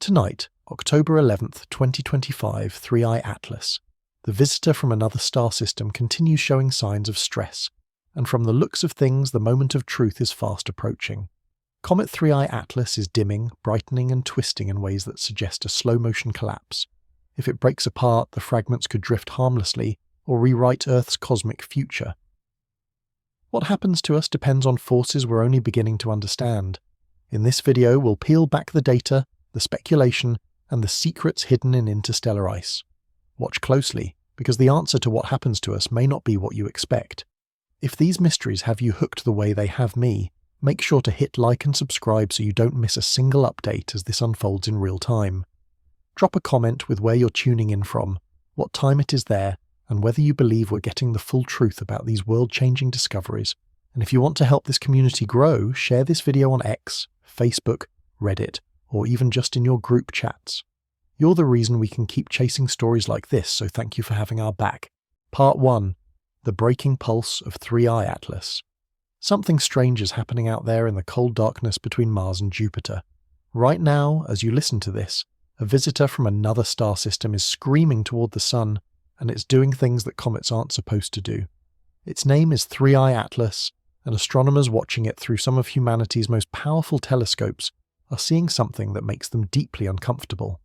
Tonight, October 11th, 2025, 3i Atlas. The visitor from another star system continues showing signs of stress, and from the looks of things the moment of truth is fast approaching. Comet 3i Atlas is dimming, brightening and twisting in ways that suggest a slow-motion collapse. If it breaks apart, the fragments could drift harmlessly or rewrite Earth's cosmic future. What happens to us depends on forces we're only beginning to understand. In this video, we'll peel back the data, the speculation, and the secrets hidden in interstellar ice. Watch closely, because the answer to what happens to us may not be what you expect. If these mysteries have you hooked the way they have me, make sure to hit like and subscribe so you don't miss a single update as this unfolds in real time. Drop a comment with where you're tuning in from, what time it is there, and whether you believe we're getting the full truth about these world-changing discoveries. And if you want to help this community grow, share this video on X, Facebook, Reddit, or even just in your group chats. You're the reason we can keep chasing stories like this, so thank you for having our back. Part 1. The Breaking Pulse of 3i Atlas. Something strange is happening out there in the cold darkness between Mars and Jupiter. Right now, as you listen to this, a visitor from another star system is screaming toward the sun, and it's doing things that comets aren't supposed to do. Its name is 3i Atlas, and astronomers watching it through some of humanity's most powerful telescopes are seeing something that makes them deeply uncomfortable.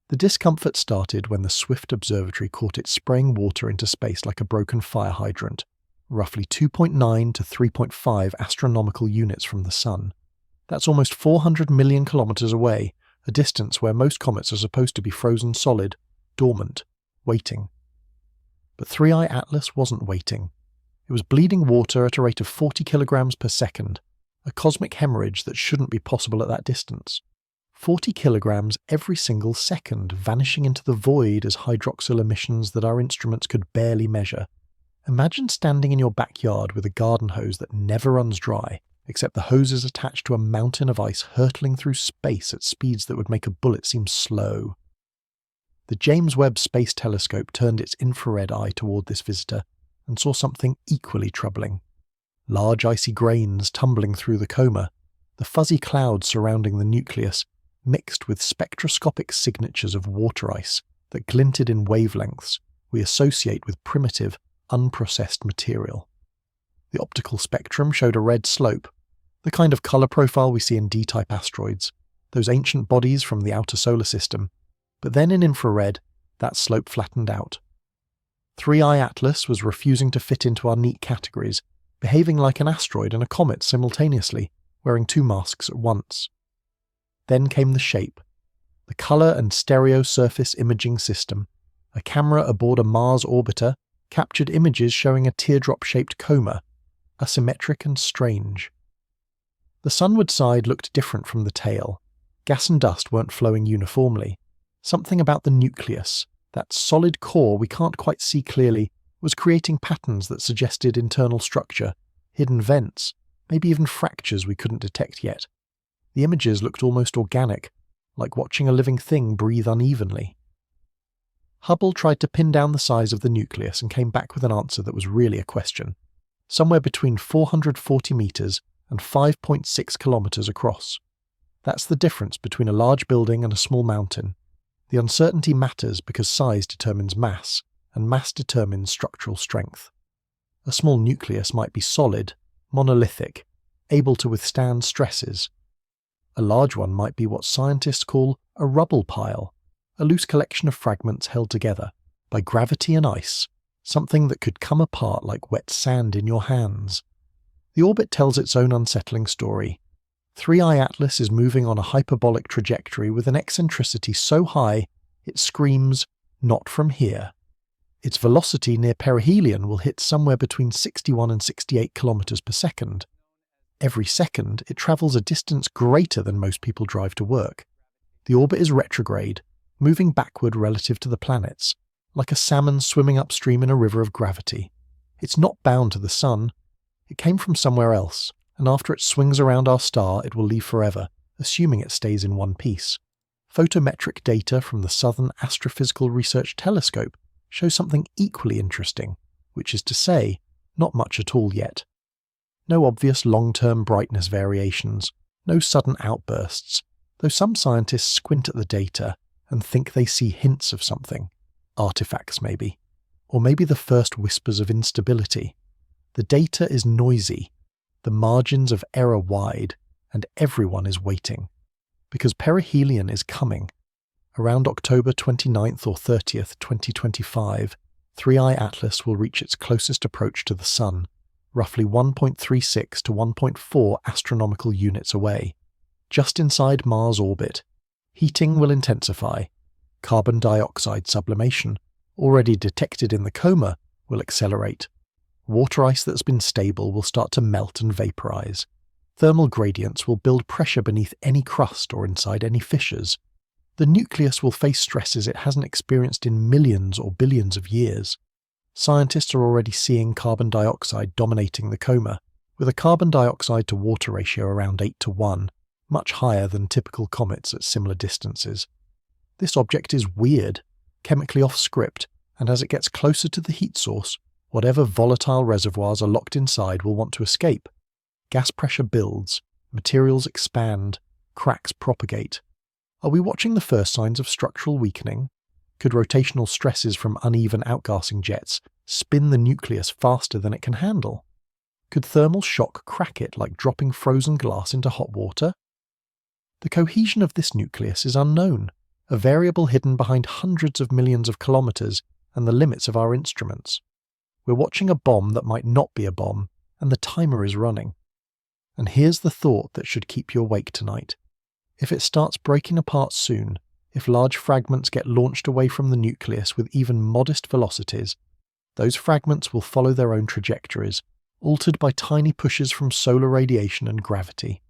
The discomfort started when the Swift Observatory caught it spraying water into space like a broken fire hydrant, roughly 2.9 to 3.5 astronomical units from the Sun. That's almost 400 million kilometers away, a distance where most comets are supposed to be frozen solid, dormant, waiting. But 3i Atlas wasn't waiting. It was bleeding water at a rate of 40 kilograms per second, a cosmic hemorrhage that shouldn't be possible at that distance. 40 kilograms every single second, vanishing into the void as hydroxyl emissions that our instruments could barely measure. Imagine standing in your backyard with a garden hose that never runs dry, except the hose is attached to a mountain of ice hurtling through space at speeds that would make a bullet seem slow. The James Webb Space Telescope turned its infrared eye toward this visitor and saw something equally troubling. Large icy grains tumbling through the coma, the fuzzy clouds surrounding the nucleus, mixed with spectroscopic signatures of water ice that glinted in wavelengths we associate with primitive, unprocessed material. The optical spectrum showed a red slope, the kind of color profile we see in D-type asteroids, those ancient bodies from the outer solar system. But then in infrared, that slope flattened out. 3i Atlas was refusing to fit into our neat categories, behaving like an asteroid and a comet simultaneously, wearing two masks at once. Then came the shape, the color and stereo surface imaging system. A camera aboard a Mars orbiter captured images showing a teardrop-shaped coma, asymmetric and strange. The sunward side looked different from the tail. Gas and dust weren't flowing uniformly. Something about the nucleus, that solid core we can't quite see clearly, was creating patterns that suggested internal structure, hidden vents, maybe even fractures we couldn't detect yet. The images looked almost organic, like watching a living thing breathe unevenly. Hubble tried to pin down the size of the nucleus and came back with an answer that was really a question. Somewhere between 440 meters and 5.6 kilometers across. That's the difference between a large building and a small mountain. The uncertainty matters because size determines mass, and mass determines structural strength. A small nucleus might be solid, monolithic, able to withstand stresses. A large one might be what scientists call a rubble pile, a loose collection of fragments held together by gravity and ice, something that could come apart like wet sand in your hands. The orbit tells its own unsettling story. 3i Atlas is moving on a hyperbolic trajectory with an eccentricity so high it screams, "Not from here." Its velocity near perihelion will hit somewhere between 61 and 68 kilometers per second. Every second, it travels a distance greater than most people drive to work. The orbit is retrograde, moving backward relative to the planets, like a salmon swimming upstream in a river of gravity. It's not bound to the sun. It came from somewhere else, and after it swings around our star, it will leave forever, assuming it stays in one piece. Photometric data from the Southern Astrophysical Research Telescope shows something equally interesting, which is to say, not much at all yet. No obvious long-term brightness variations, no sudden outbursts, though some scientists squint at the data and think they see hints of something, artifacts maybe, or maybe the first whispers of instability. The data is noisy, the margins of error wide, and everyone is waiting. Because perihelion is coming. Around October 29th or 30th, 2025, 3i Atlas will reach its closest approach to the Sun, roughly 1.36 to 1.4 astronomical units away. Just inside Mars' orbit, heating will intensify. Carbon dioxide sublimation, already detected in the coma, will accelerate. Water ice that's been stable will start to melt and vaporize. Thermal gradients will build pressure beneath any crust or inside any fissures. The nucleus will face stresses it hasn't experienced in millions or billions of years. Scientists are already seeing carbon dioxide dominating the coma, with a carbon dioxide to water ratio around 8 to 1, much higher than typical comets at similar distances. This object is weird, chemically off script, and as it gets closer to the heat source, whatever volatile reservoirs are locked inside will want to escape. Gas pressure builds, materials expand, cracks propagate. Are we watching the first signs of structural weakening? Could rotational stresses from uneven outgassing jets spin the nucleus faster than it can handle? Could thermal shock crack it like dropping frozen glass into hot water? The cohesion of this nucleus is unknown, a variable hidden behind hundreds of millions of kilometers and the limits of our instruments. We're watching a bomb that might not be a bomb, and the timer is running. And here's the thought that should keep you awake tonight. If it starts breaking apart soon, if large fragments get launched away from the nucleus with even modest velocities, those fragments will follow their own trajectories, altered by tiny pushes from solar radiation and gravity.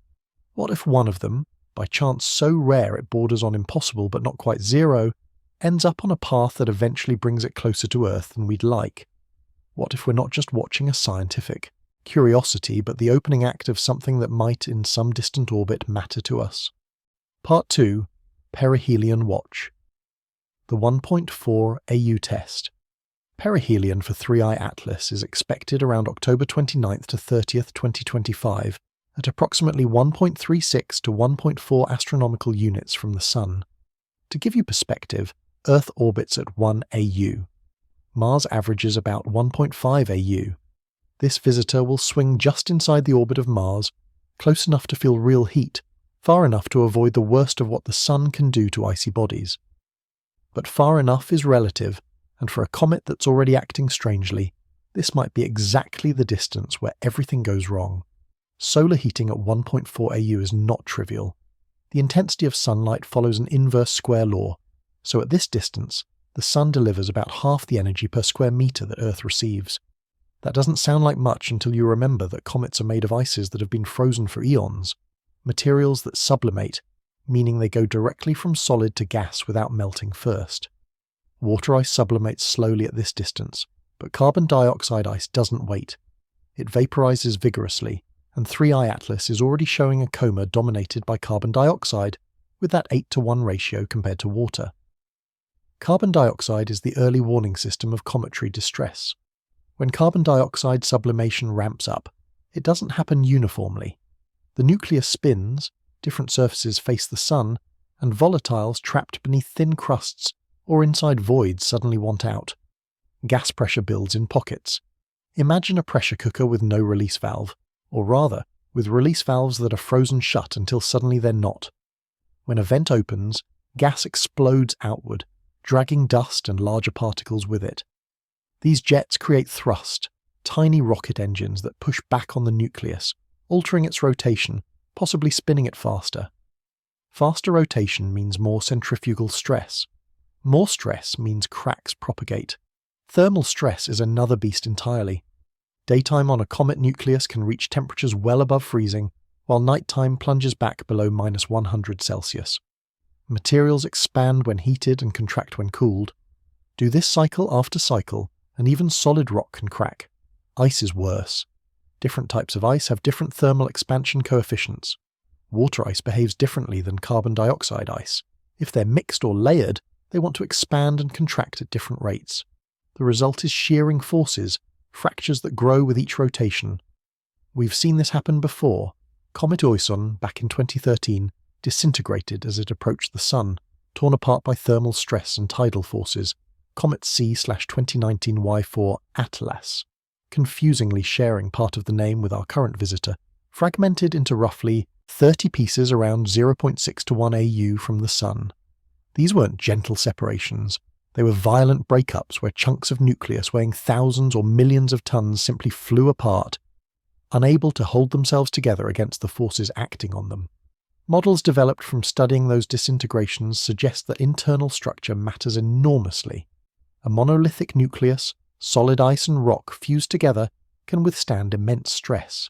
What if one of them, by chance so rare it borders on impossible but not quite zero, ends up on a path that eventually brings it closer to Earth than we'd like? What if we're not just watching a scientific curiosity, but the opening act of something that might, in some distant orbit, matter to us? Part 2. Perihelion Watch. The 1.4 AU test. Perihelion for 3i Atlas is expected around October 29th to 30th, 2025, at approximately 1.36 to 1.4 astronomical units from the Sun. To give you perspective, Earth orbits at 1 AU. Mars averages about 1.5 AU. This visitor will swing just inside the orbit of Mars, close enough to feel real heat, far enough to avoid the worst of what the Sun can do to icy bodies. But far enough is relative, and for a comet that's already acting strangely, this might be exactly the distance where everything goes wrong. Solar heating at 1.4 AU is not trivial. The intensity of sunlight follows an inverse square law, so at this distance, the Sun delivers about half the energy per square meter that Earth receives. That doesn't sound like much until you remember that comets are made of ices that have been frozen for eons, materials that sublimate, meaning they go directly from solid to gas without melting first. Water ice sublimates slowly at this distance, but carbon dioxide ice doesn't wait. It vaporizes vigorously, and 3i Atlas is already showing a coma dominated by carbon dioxide, with that 8 to 1 ratio compared to water. Carbon dioxide is the early warning system of cometary distress. When carbon dioxide sublimation ramps up, it doesn't happen uniformly. The nucleus spins, different surfaces face the Sun, and volatiles trapped beneath thin crusts or inside voids suddenly want out. Gas pressure builds in pockets. Imagine a pressure cooker with no release valve, or rather, with release valves that are frozen shut until suddenly they're not. When a vent opens, gas explodes outward, dragging dust and larger particles with it. These jets create thrust, tiny rocket engines that push back on the nucleus, altering its rotation, possibly spinning it faster. Faster rotation means more centrifugal stress. More stress means cracks propagate. Thermal stress is another beast entirely. Daytime on a comet nucleus can reach temperatures well above freezing, while nighttime plunges back below -100 Celsius. Materials expand when heated and contract when cooled. Do this cycle after cycle, and even solid rock can crack. Ice is worse. Different types of ice have different thermal expansion coefficients. Water ice behaves differently than carbon dioxide ice. If they're mixed or layered, they want to expand and contract at different rates. The result is shearing forces, fractures that grow with each rotation. We've seen this happen before. Comet Oison, back in 2013, disintegrated as it approached the Sun, torn apart by thermal stress and tidal forces. Comet C/2019 Y4 Atlas, confusingly sharing part of the name with our current visitor, fragmented into roughly 30 pieces around 0.6 to 1 AU from the Sun. These weren't gentle separations. They were violent breakups where chunks of nucleus weighing thousands or millions of tons simply flew apart, unable to hold themselves together against the forces acting on them. Models developed from studying those disintegrations suggest that internal structure matters enormously. A monolithic nucleus, solid ice and rock fused together, can withstand immense stress.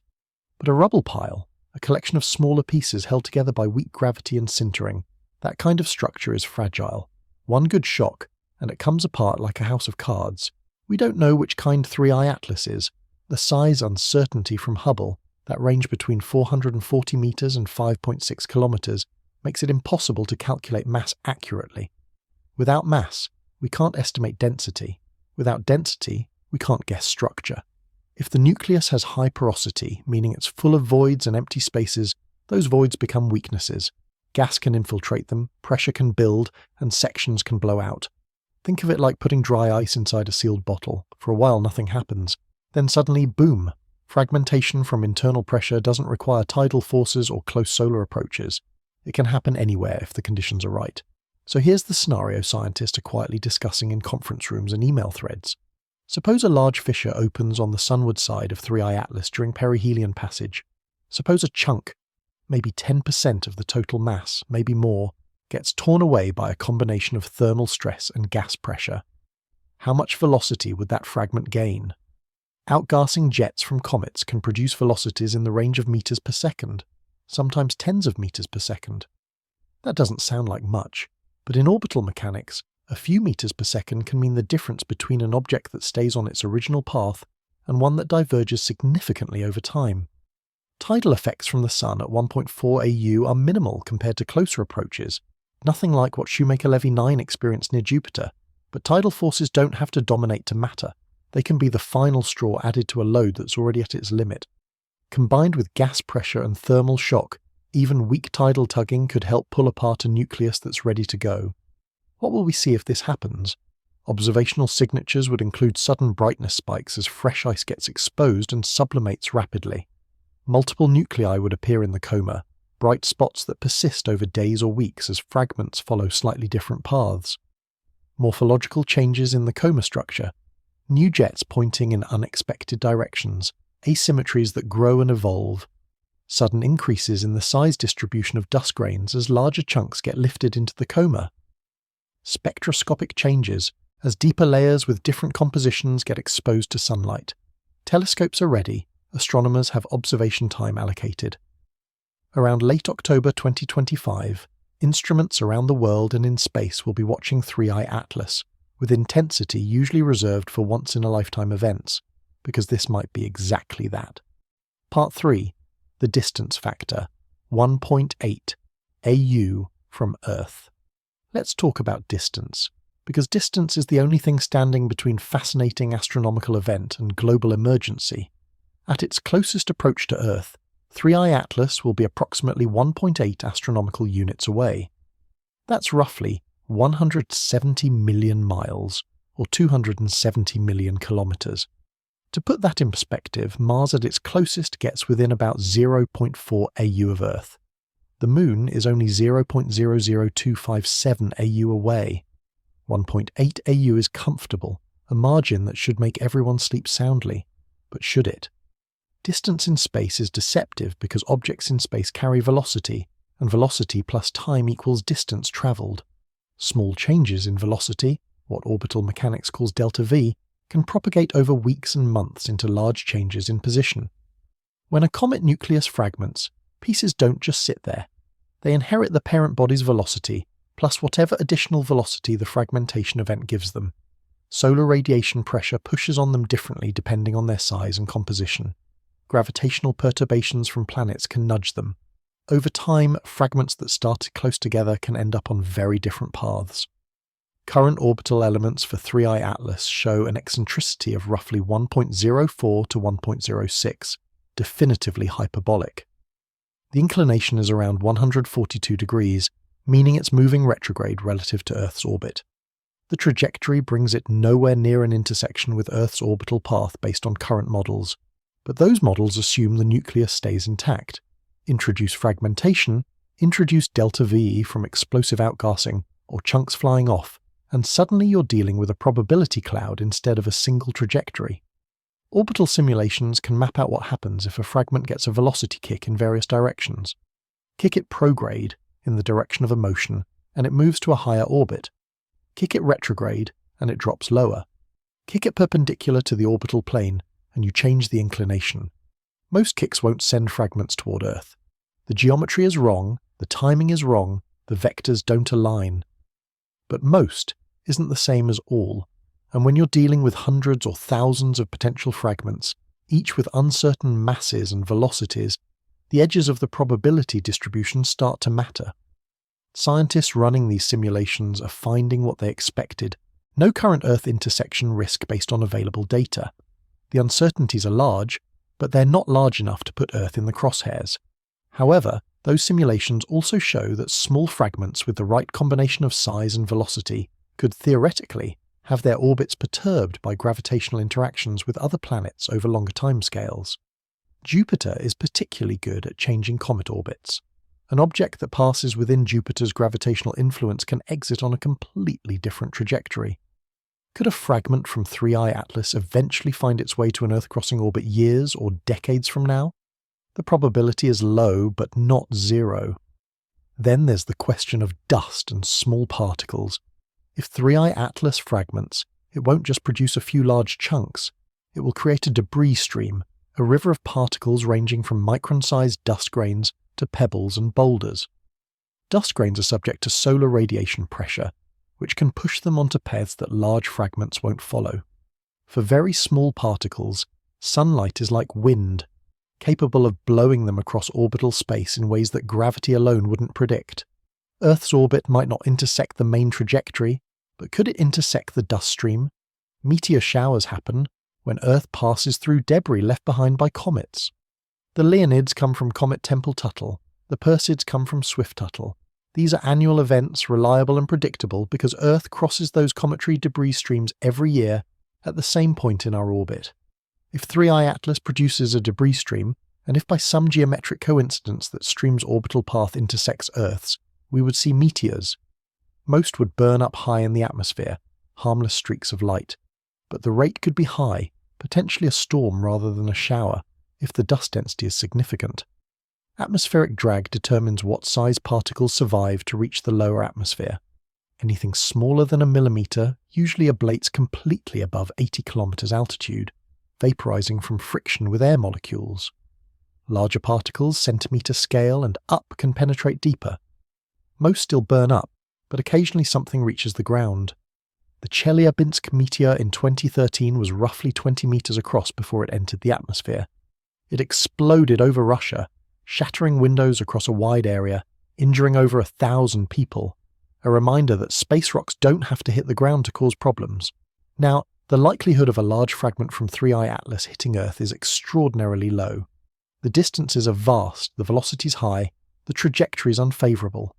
But a rubble pile, a collection of smaller pieces held together by weak gravity and sintering, that kind of structure is fragile. One good shock, and it comes apart like a house of cards. We don't know which kind 3I Atlas is. The size uncertainty from Hubble, that range between 440 meters and 5.6 kilometers, makes it impossible to calculate mass accurately. Without mass, we can't estimate density. Without density, we can't guess structure. If the nucleus has high porosity, meaning it's full of voids and empty spaces, those voids become weaknesses. Gas can infiltrate them, pressure can build, and sections can blow out. Think of it like putting dry ice inside a sealed bottle. For a while nothing happens. Then suddenly, boom! Fragmentation from internal pressure doesn't require tidal forces or close solar approaches. It can happen anywhere if the conditions are right. So here's the scenario scientists are quietly discussing in conference rooms and email threads. Suppose a large fissure opens on the sunward side of 3I Atlas during perihelion passage. Suppose a chunk, maybe 10% of the total mass, maybe more, gets torn away by a combination of thermal stress and gas pressure. How much velocity would that fragment gain? Outgassing jets from comets can produce velocities in the range of meters per second, sometimes tens of meters per second. That doesn't sound like much, but in orbital mechanics, a few meters per second can mean the difference between an object that stays on its original path and one that diverges significantly over time. Tidal effects from the Sun at 1.4 AU are minimal compared to closer approaches, nothing like what Shoemaker-Levy 9 experienced near Jupiter, but tidal forces don't have to dominate to matter. They can be the final straw added to a load that's already at its limit. Combined with gas pressure and thermal shock, even weak tidal tugging could help pull apart a nucleus that's ready to go. What will we see if this happens? Observational signatures would include sudden brightness spikes as fresh ice gets exposed and sublimates rapidly. Multiple nuclei would appear in the coma, bright spots that persist over days or weeks as fragments follow slightly different paths. Morphological changes in the coma structure, new jets pointing in unexpected directions, asymmetries that grow and evolve, sudden increases in the size distribution of dust grains as larger chunks get lifted into the coma, spectroscopic changes as deeper layers with different compositions get exposed to sunlight. Telescopes are ready, astronomers have observation time allocated. Around late October 2025, instruments around the world and in space will be watching 3I Atlas, with intensity usually reserved for once-in-a-lifetime events, because this might be exactly that. Part 3. The distance factor, 1.8 AU from Earth. Let's talk about distance, because distance is the only thing standing between fascinating astronomical event and global emergency. At its closest approach to Earth, 3I Atlas will be approximately 1.8 astronomical units away. That's roughly 170 million miles, or 270 million kilometers. To put that in perspective, Mars at its closest gets within about 0.4 AU of Earth. The Moon is only 0.00257 AU away. 1.8 AU is comfortable, a margin that should make everyone sleep soundly. But should it? Distance in space is deceptive because objects in space carry velocity, and velocity plus time equals distance travelled. Small changes in velocity, what orbital mechanics calls delta V, can propagate over weeks and months into large changes in position. When a comet nucleus fragments, pieces don't just sit there. They inherit the parent body's velocity, plus whatever additional velocity the fragmentation event gives them. Solar radiation pressure pushes on them differently depending on their size and composition. Gravitational perturbations from planets can nudge them. Over time, fragments that started close together can end up on very different paths. Current orbital elements for 3I Atlas show an eccentricity of roughly 1.04 to 1.06, definitively hyperbolic. The inclination is around 142 degrees, meaning it's moving retrograde relative to Earth's orbit. The trajectory brings it nowhere near an intersection with Earth's orbital path based on current models, but those models assume the nucleus stays intact. Introduce fragmentation, introduce delta VE from explosive outgassing or chunks flying off, and suddenly you're dealing with a probability cloud instead of a single trajectory. Orbital simulations can map out what happens if a fragment gets a velocity kick in various directions. Kick it prograde, in the direction of a motion, and it moves to a higher orbit. Kick it retrograde, and it drops lower. Kick it perpendicular to the orbital plane, and you change the inclination. Most kicks won't send fragments toward Earth. The geometry is wrong, the timing is wrong, the vectors don't align. But most isn't the same as all, and when you're dealing with hundreds or thousands of potential fragments, each with uncertain masses and velocities, the edges of the probability distribution start to matter. Scientists running these simulations are finding what they expected: no current Earth intersection risk based on available data. The uncertainties are large, but they're not large enough to put Earth in the crosshairs. However, those simulations also show that small fragments with the right combination of size and velocity could theoretically have their orbits perturbed by gravitational interactions with other planets over longer timescales. Jupiter is particularly good at changing comet orbits. An object that passes within Jupiter's gravitational influence can exit on a completely different trajectory. Could a fragment from 3I Atlas eventually find its way to an Earth-crossing orbit years or decades from now? The probability is low, but not zero. Then there's the question of dust and small particles. If 3I Atlas fragments, it won't just produce a few large chunks. It will create a debris stream, a river of particles ranging from micron-sized dust grains to pebbles and boulders. Dust grains are subject to solar radiation pressure, which can push them onto paths that large fragments won't follow. For very small particles, sunlight is like wind, capable of blowing them across orbital space in ways that gravity alone wouldn't predict. Earth's orbit might not intersect the main trajectory, but could it intersect the dust stream? Meteor showers happen when Earth passes through debris left behind by comets. The Leonids come from Comet Tempel-Tuttle, the Perseids come from Swift-Tuttle. These are annual events, reliable and predictable because Earth crosses those cometary debris streams every year at the same point in our orbit. If 3I Atlas produces a debris stream, and if by some geometric coincidence that stream's orbital path intersects Earth's, we would see meteors. Most would burn up high in the atmosphere, harmless streaks of light. But the rate could be high, potentially a storm rather than a shower, if the dust density is significant. Atmospheric drag determines what size particles survive to reach the lower atmosphere. Anything smaller than a millimeter usually ablates completely above 80 kilometers altitude, vaporizing from friction with air molecules. Larger particles, centimeter scale and up, can penetrate deeper. Most still burn up, but occasionally something reaches the ground. The Chelyabinsk meteor in 2013 was roughly 20 meters across before it entered the atmosphere. It exploded over Russia, shattering windows across a wide area, injuring over 1,000 people. A reminder that space rocks don't have to hit the ground to cause problems. Now, the likelihood of a large fragment from 3I Atlas hitting Earth is extraordinarily low. The distances are vast, the velocity's high, the trajectory is unfavourable.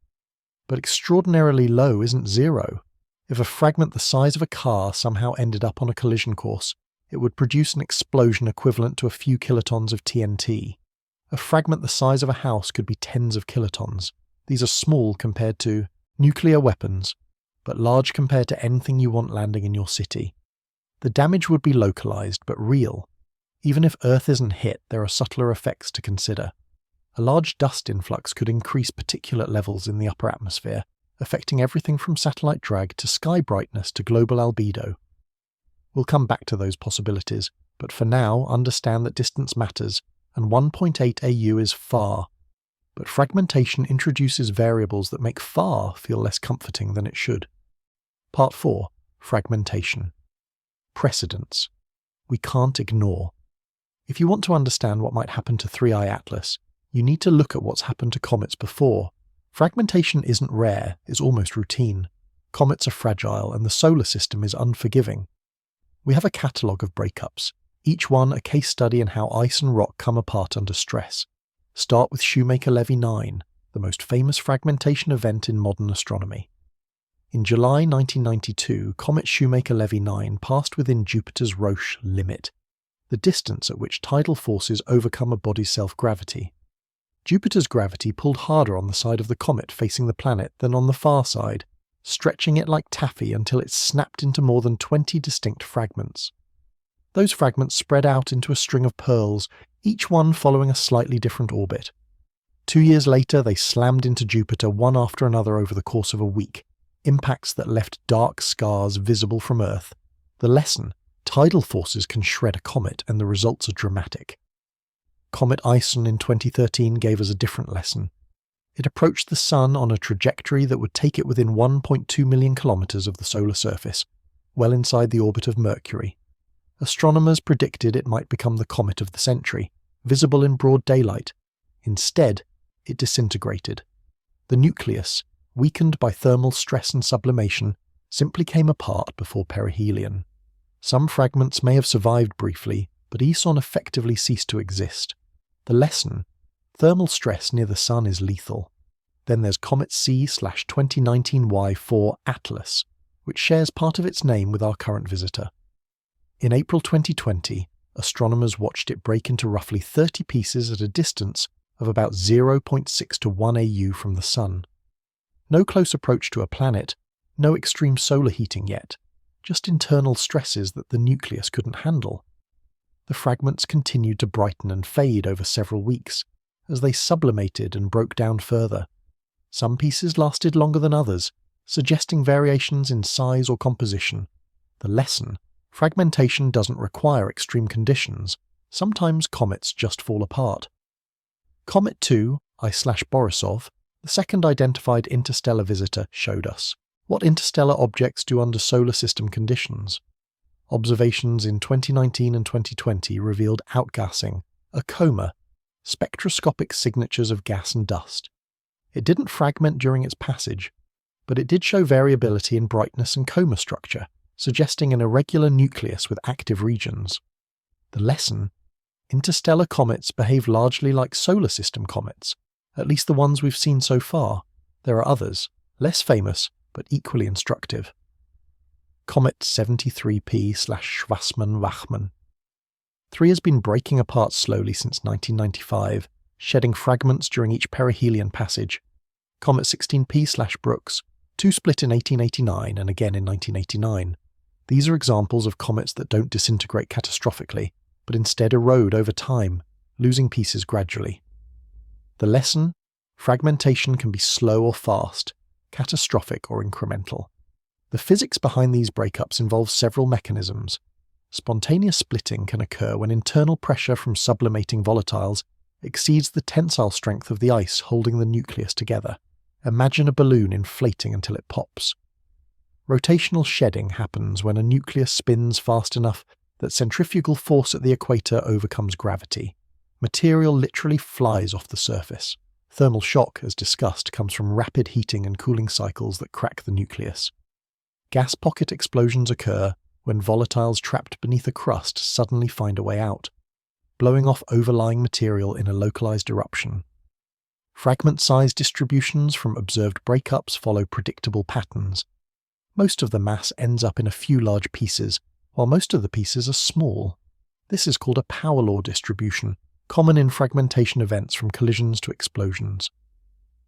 But extraordinarily low isn't zero. If a fragment the size of a car somehow ended up on a collision course, it would produce an explosion equivalent to a few kilotons of TNT. A fragment the size of a house could be tens of kilotons. These are small compared to nuclear weapons, but large compared to anything you want landing in your city. The damage would be localized, but real. Even if Earth isn't hit, there are subtler effects to consider. A large dust influx could increase particulate levels in the upper atmosphere, affecting everything from satellite drag to sky brightness to global albedo. We'll come back to those possibilities, but for now, understand that distance matters, and 1.8 AU is far. But fragmentation introduces variables that make far feel less comforting than it should. Part 4. Fragmentation. Precedents. We can't ignore. If you want to understand what might happen to 3I Atlas, you need to look at what's happened to comets before. Fragmentation isn't rare, it's almost routine. Comets are fragile and the solar system is unforgiving. We have a catalogue of breakups, each one a case study in how ice and rock come apart under stress. start with Shoemaker-Levy 9, the most famous fragmentation event in modern astronomy. In July 1992, comet Shoemaker-Levy 9 passed within Jupiter's Roche limit, the distance at which tidal forces overcome a body's self-gravity. Jupiter's gravity pulled harder on the side of the comet facing the planet than on the far side, stretching it like taffy until it snapped into more than 20 distinct fragments. Those fragments spread out into a string of pearls, each one following a slightly different orbit. 2 years later, they slammed into Jupiter one after another over the course of a week, impacts that left dark scars visible from Earth. The lesson: tidal forces can shred a comet, and the results are dramatic. Comet Ison in 2013 gave us a different lesson. It approached the Sun on a trajectory that would take it within 1.2 million kilometers of the solar surface, well inside the orbit of Mercury. Astronomers predicted it might become the comet of the century, visible in broad daylight. Instead, it disintegrated. The nucleus, weakened by thermal stress and sublimation, simply came apart before perihelion. Some fragments may have survived briefly, but Ison effectively ceased to exist. The lesson: thermal stress near the Sun is lethal. Then there's Comet C/2019 Y4 Atlas, which shares part of its name with our current visitor. In April 2020, astronomers watched it break into roughly 30 pieces at a distance of about 0.6 to 1 AU from the Sun. No close approach to a planet, no extreme solar heating yet, just internal stresses that the nucleus couldn't handle. The fragments continued to brighten and fade over several weeks, as they sublimated and broke down further. Some pieces lasted longer than others, suggesting variations in size or composition. The lesson: fragmentation doesn't require extreme conditions. Sometimes comets just fall apart. Comet 2, I/Borisov, the second identified interstellar visitor, showed us what interstellar objects do under solar system conditions. Observations in 2019 and 2020 revealed outgassing, a coma, spectroscopic signatures of gas and dust. It didn't fragment during its passage, but it did show variability in brightness and coma structure, suggesting an irregular nucleus with active regions. The lesson: interstellar comets behave largely like solar system comets, at least the ones we've seen so far. There are others, less famous, but equally instructive. Comet 73P/Schwarzmann-Wachmann. 3 has been breaking apart slowly since 1995, shedding fragments during each perihelion passage. Comet 16P/Brooks, 2 split in 1889 and again in 1989. These are examples of comets that don't disintegrate catastrophically, but instead erode over time, losing pieces gradually. The lesson: fragmentation can be slow or fast, catastrophic or incremental. The physics behind these breakups involves several mechanisms. Spontaneous splitting can occur when internal pressure from sublimating volatiles exceeds the tensile strength of the ice holding the nucleus together. Imagine a balloon inflating until it pops. Rotational shedding happens when a nucleus spins fast enough that centrifugal force at the equator overcomes gravity. Material literally flies off the surface. Thermal shock, as discussed, comes from rapid heating and cooling cycles that crack the nucleus. Gas pocket explosions occur when volatiles trapped beneath a crust suddenly find a way out, blowing off overlying material in a localized eruption. Fragment size distributions from observed breakups follow predictable patterns. Most of the mass ends up in a few large pieces, while most of the pieces are small. This is called a power law distribution, common in fragmentation events from collisions to explosions.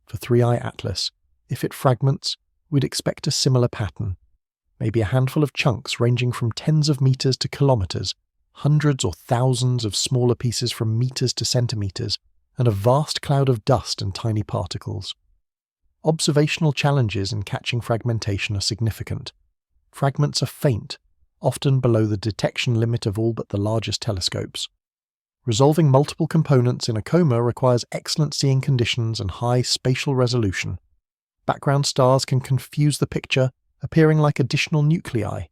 For 3I Atlas, if it fragments, we'd expect a similar pattern. Maybe a handful of chunks ranging from tens of meters to kilometers, hundreds or thousands of smaller pieces from meters to centimeters, and a vast cloud of dust and tiny particles. Observational challenges in catching fragmentation are significant. Fragments are faint, often below the detection limit of all but the largest telescopes. Resolving multiple components in a coma requires excellent seeing conditions and high spatial resolution. Background stars can confuse the picture, appearing like additional nuclei.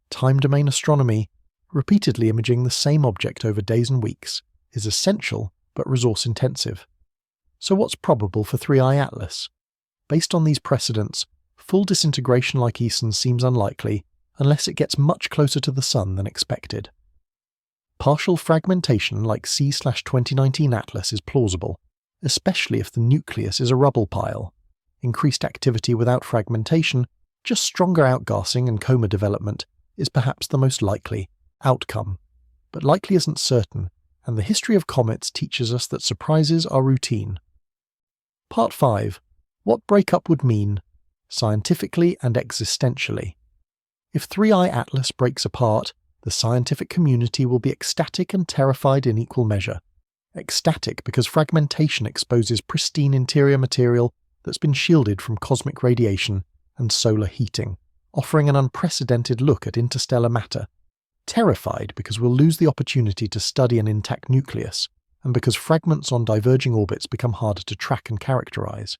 Time-domain astronomy, repeatedly imaging the same object over days and weeks, is essential but resource-intensive. So what's probable for 3I Atlas? Based on these precedents, full disintegration like Ison seems unlikely unless it gets much closer to the Sun than expected. Partial fragmentation like C/2019 Atlas is plausible, especially if the nucleus is a rubble pile. Increased activity without fragmentation, just stronger outgassing and coma development, is perhaps the most likely outcome. But likely isn't certain, and the history of comets teaches us that surprises are routine. Part 5. What breakup would mean, scientifically and existentially. If 3I Atlas breaks apart, the scientific community will be ecstatic and terrified in equal measure. Ecstatic because fragmentation exposes pristine interior material that's been shielded from cosmic radiation and solar heating, offering an unprecedented look at interstellar matter. Terrified because we'll lose the opportunity to study an intact nucleus, and because fragments on diverging orbits become harder to track and characterize.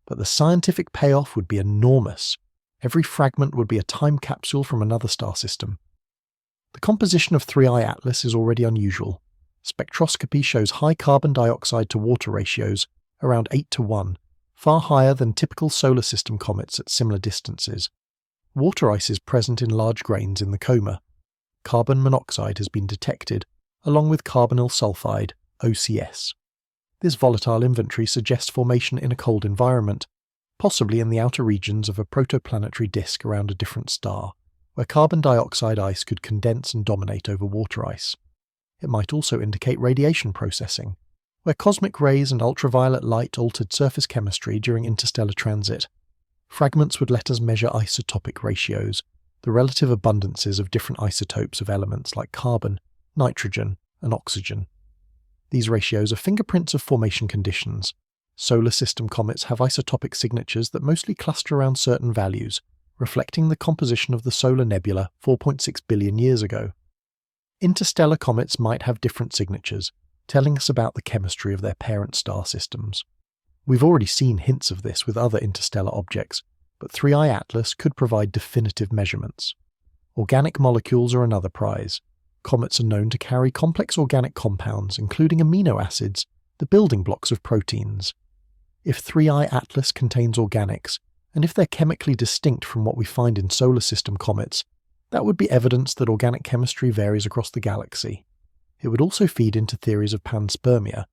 But the scientific payoff would be enormous. Every fragment would be a time capsule from another star system. The composition of 3I Atlas is already unusual. Spectroscopy shows high carbon dioxide to water ratios, around 8:1, far higher than typical solar system comets at similar distances. Water ice is present in large grains in the coma. Carbon monoxide has been detected, along with carbonyl sulfide, OCS. This volatile inventory suggests formation in a cold environment, possibly in the outer regions of a protoplanetary disk around a different star, where carbon dioxide ice could condense and dominate over water ice. It might also indicate radiation processing, where cosmic rays and ultraviolet light altered surface chemistry during interstellar transit. Fragments would let us measure isotopic ratios, the relative abundances of different isotopes of elements like carbon, nitrogen, and oxygen. These ratios are fingerprints of formation conditions. Solar system comets have isotopic signatures that mostly cluster around certain values, reflecting the composition of the solar nebula 4.6 billion years ago. Interstellar comets might have different signatures, telling us about the chemistry of their parent star systems. We've already seen hints of this with other interstellar objects, but 3I Atlas could provide definitive measurements. Organic molecules are another prize. Comets are known to carry complex organic compounds, including amino acids, the building blocks of proteins. If 3I Atlas contains organics, and if they're chemically distinct from what we find in solar system comets, that would be evidence that organic chemistry varies across the galaxy. It would also feed into theories of panspermia,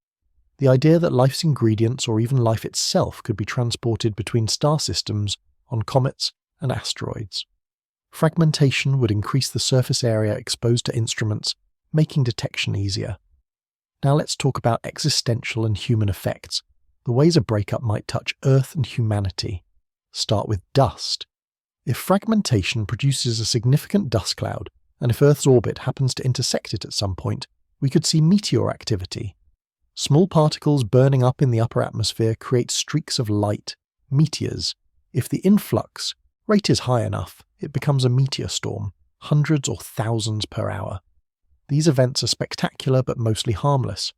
the idea that life's ingredients or even life itself could be transported between star systems, on comets and asteroids. Fragmentation would increase the surface area exposed to instruments, making detection easier. Now let's talk about existential and human effects, the ways a breakup might touch Earth and humanity. Start with dust. If fragmentation produces a significant dust cloud, and if Earth's orbit happens to intersect it at some point, we could see meteor activity. Small particles burning up in the upper atmosphere create streaks of light, meteors. If the influx rate is high enough, it becomes a meteor storm, hundreds or thousands per hour. These events are spectacular but mostly harmless.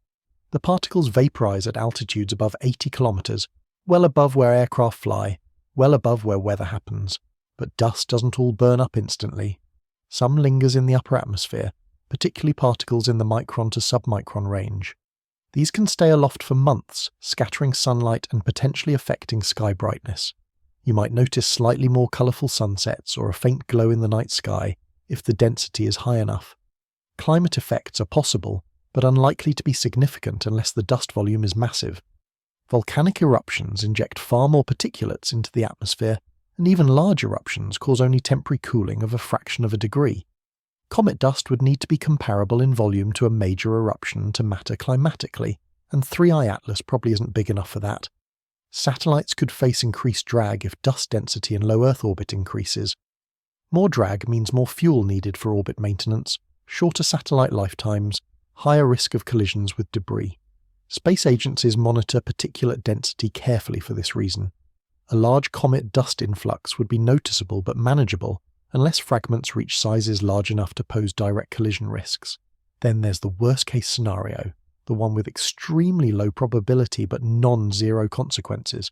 The particles vaporize at altitudes above 80 kilometers, well above where aircraft fly, well above where weather happens. But dust doesn't all burn up instantly. Some lingers in the upper atmosphere, particularly particles in the micron to submicron range. These can stay aloft for months, scattering sunlight and potentially affecting sky brightness. You might notice slightly more colourful sunsets or a faint glow in the night sky if the density is high enough. Climate effects are possible, but unlikely to be significant unless the dust volume is massive. Volcanic eruptions inject far more particulates into the atmosphere, and even large eruptions cause only temporary cooling of a fraction of a degree. Comet dust would need to be comparable in volume to a major eruption to matter climatically, and 3I Atlas probably isn't big enough for that. Satellites could face increased drag if dust density in low Earth orbit increases. More drag means more fuel needed for orbit maintenance, shorter satellite lifetimes, higher risk of collisions with debris. Space agencies monitor particulate density carefully for this reason. A large comet dust influx would be noticeable but manageable unless fragments reach sizes large enough to pose direct collision risks. Then there's the worst-case scenario, the one with extremely low probability but non-zero consequences.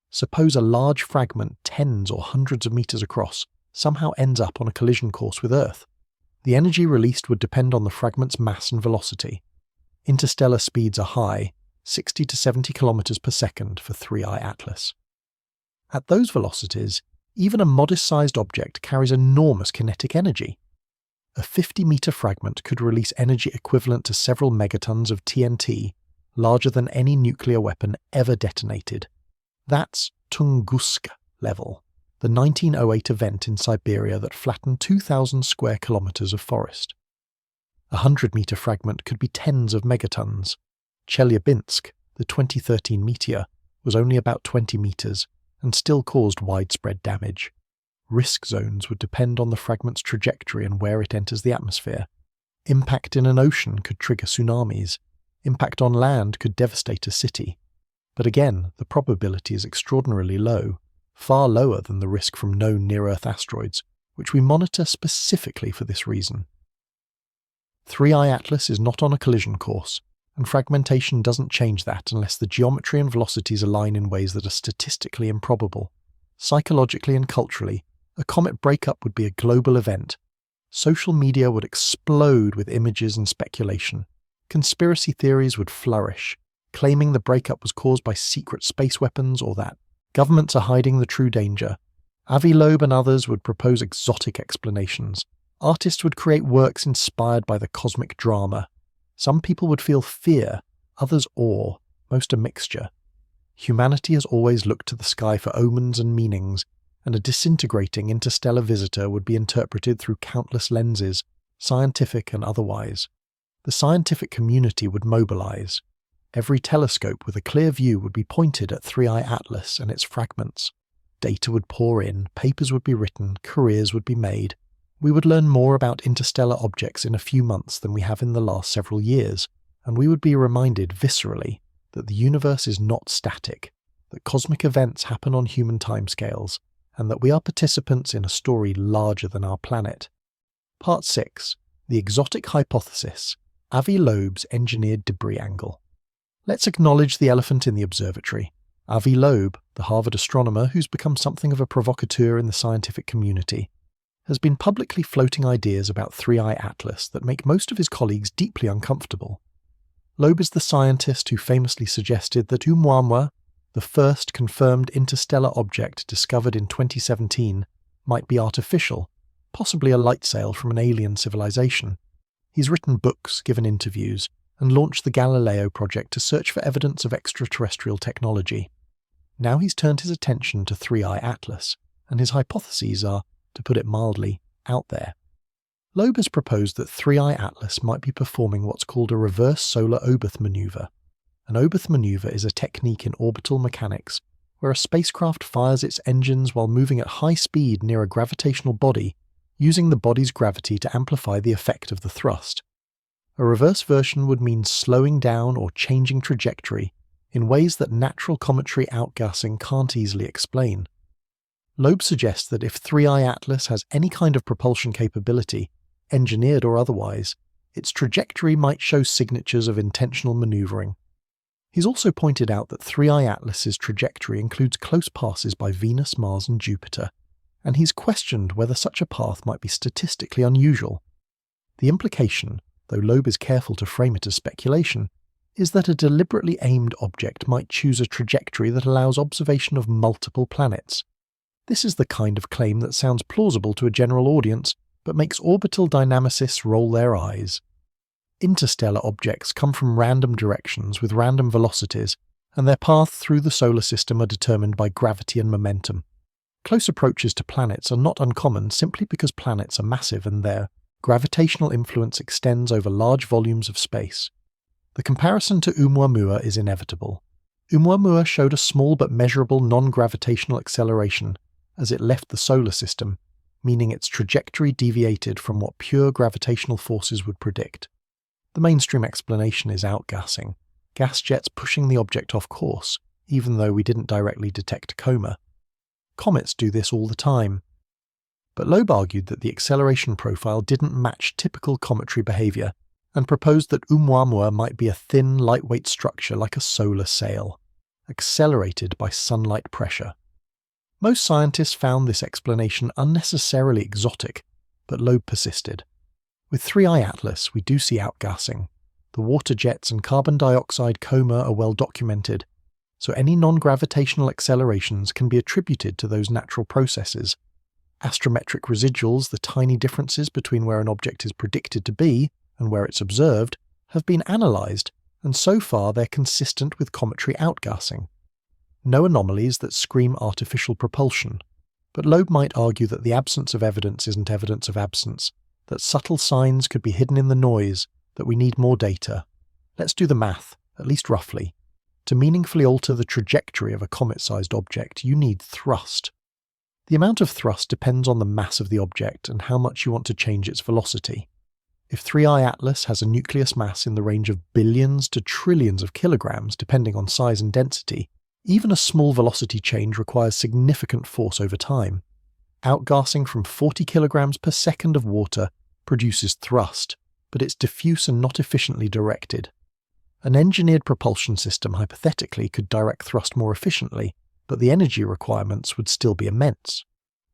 Suppose a large fragment tens or hundreds of meters across somehow ends up on a collision course with Earth. The energy released would depend on the fragment's mass and velocity. Interstellar speeds are high, 60 to 70 kilometers per second for 3I Atlas. At those velocities, even a modest-sized object carries enormous kinetic energy. A 50-meter fragment could release energy equivalent to several megatons of TNT, larger than any nuclear weapon ever detonated. That's Tunguska level, the 1908 event in Siberia that flattened 2,000 square kilometers of forest. A 100-meter fragment could be tens of megatons. Chelyabinsk, the 2013 meteor, was only about 20 meters and still caused widespread damage. Risk zones would depend on the fragment's trajectory and where it enters the atmosphere. Impact in an ocean could trigger tsunamis. Impact on land could devastate a city. But again, the probability is extraordinarily low, far lower than the risk from known near-Earth asteroids, which we monitor specifically for this reason. 3I Atlas is not on a collision course, and fragmentation doesn't change that unless the geometry and velocities align in ways that are statistically improbable. Psychologically and culturally, a comet breakup would be a global event. Social media would explode with images and speculation. Conspiracy theories would flourish, claiming the breakup was caused by secret space weapons or that governments are hiding the true danger. Avi Loeb and others would propose exotic explanations. Artists would create works inspired by the cosmic drama. Some people would feel fear, others awe, most a mixture. Humanity has always looked to the sky for omens and meanings, and a disintegrating interstellar visitor would be interpreted through countless lenses, scientific and otherwise. The scientific community would mobilize. Every telescope with a clear view would be pointed at 3I Atlas and its fragments. Data would pour in, papers would be written, careers would be made. We would learn more about interstellar objects in a few months than we have in the last several years, and we would be reminded viscerally that the universe is not static, that cosmic events happen on human timescales, and that we are participants in a story larger than our planet. Part 6. The Exotic Hypothesis. Avi Loeb's Engineered Debris Angle. Let's acknowledge the elephant in the observatory. Avi Loeb, the Harvard astronomer who's become something of a provocateur in the scientific community, has been publicly floating ideas about 3I Atlas that make most of his colleagues deeply uncomfortable. Loeb is the scientist who famously suggested that Oumuamua, the first confirmed interstellar object discovered in 2017, might be artificial, possibly a light sail from an alien civilization. He's written books, given interviews, and launched the Galileo project to search for evidence of extraterrestrial technology. Now he's turned his attention to 3I Atlas, and his hypotheses are, to put it mildly, out there. Loeb has proposed that 3I Atlas might be performing what's called a reverse solar Oberth maneuver. An Oberth maneuver is a technique in orbital mechanics where a spacecraft fires its engines while moving at high speed near a gravitational body, using the body's gravity to amplify the effect of the thrust. A reverse version would mean slowing down or changing trajectory in ways that natural cometary outgassing can't easily explain. Loeb suggests that if 3I Atlas has any kind of propulsion capability, engineered or otherwise, its trajectory might show signatures of intentional maneuvering. He's also pointed out that 3I Atlas's trajectory includes close passes by Venus, Mars and Jupiter, and he's questioned whether such a path might be statistically unusual. The implication, though Loeb is careful to frame it as speculation, is that a deliberately aimed object might choose a trajectory that allows observation of multiple planets. This is the kind of claim that sounds plausible to a general audience, but makes orbital dynamicists roll their eyes. Interstellar objects come from random directions with random velocities, and their path through the solar system are determined by gravity and momentum. Close approaches to planets are not uncommon simply because planets are massive and their gravitational influence extends over large volumes of space. The comparison to Oumuamua is inevitable. Oumuamua showed a small but measurable non-gravitational acceleration as it left the solar system, meaning its trajectory deviated from what pure gravitational forces would predict. The mainstream explanation is outgassing, gas jets pushing the object off course, even though we didn't directly detect a coma. Comets do this all the time. But Loeb argued that the acceleration profile didn't match typical cometary behavior, and proposed that Oumuamua might be a thin, lightweight structure like a solar sail, accelerated by sunlight pressure. Most scientists found this explanation unnecessarily exotic, but Loeb persisted. With 3I Atlas, we do see outgassing. The water jets and carbon dioxide coma are well documented, so any non-gravitational accelerations can be attributed to those natural processes. Astrometric residuals, the tiny differences between where an object is predicted to be and where it's observed, have been analysed, and so far they're consistent with cometary outgassing. No anomalies that scream artificial propulsion, but Loeb might argue that the absence of evidence isn't evidence of absence, that subtle signs could be hidden in the noise, that we need more data. Let's do the math, at least roughly. To meaningfully alter the trajectory of a comet-sized object, you need thrust. The amount of thrust depends on the mass of the object and how much you want to change its velocity. If 3I Atlas has a nucleus mass in the range of billions to trillions of kilograms, depending on size and density, even a small velocity change requires significant force over time. Outgassing from 40 kilograms per second of water produces thrust, but it's diffuse and not efficiently directed. An engineered propulsion system hypothetically could direct thrust more efficiently, but the energy requirements would still be immense.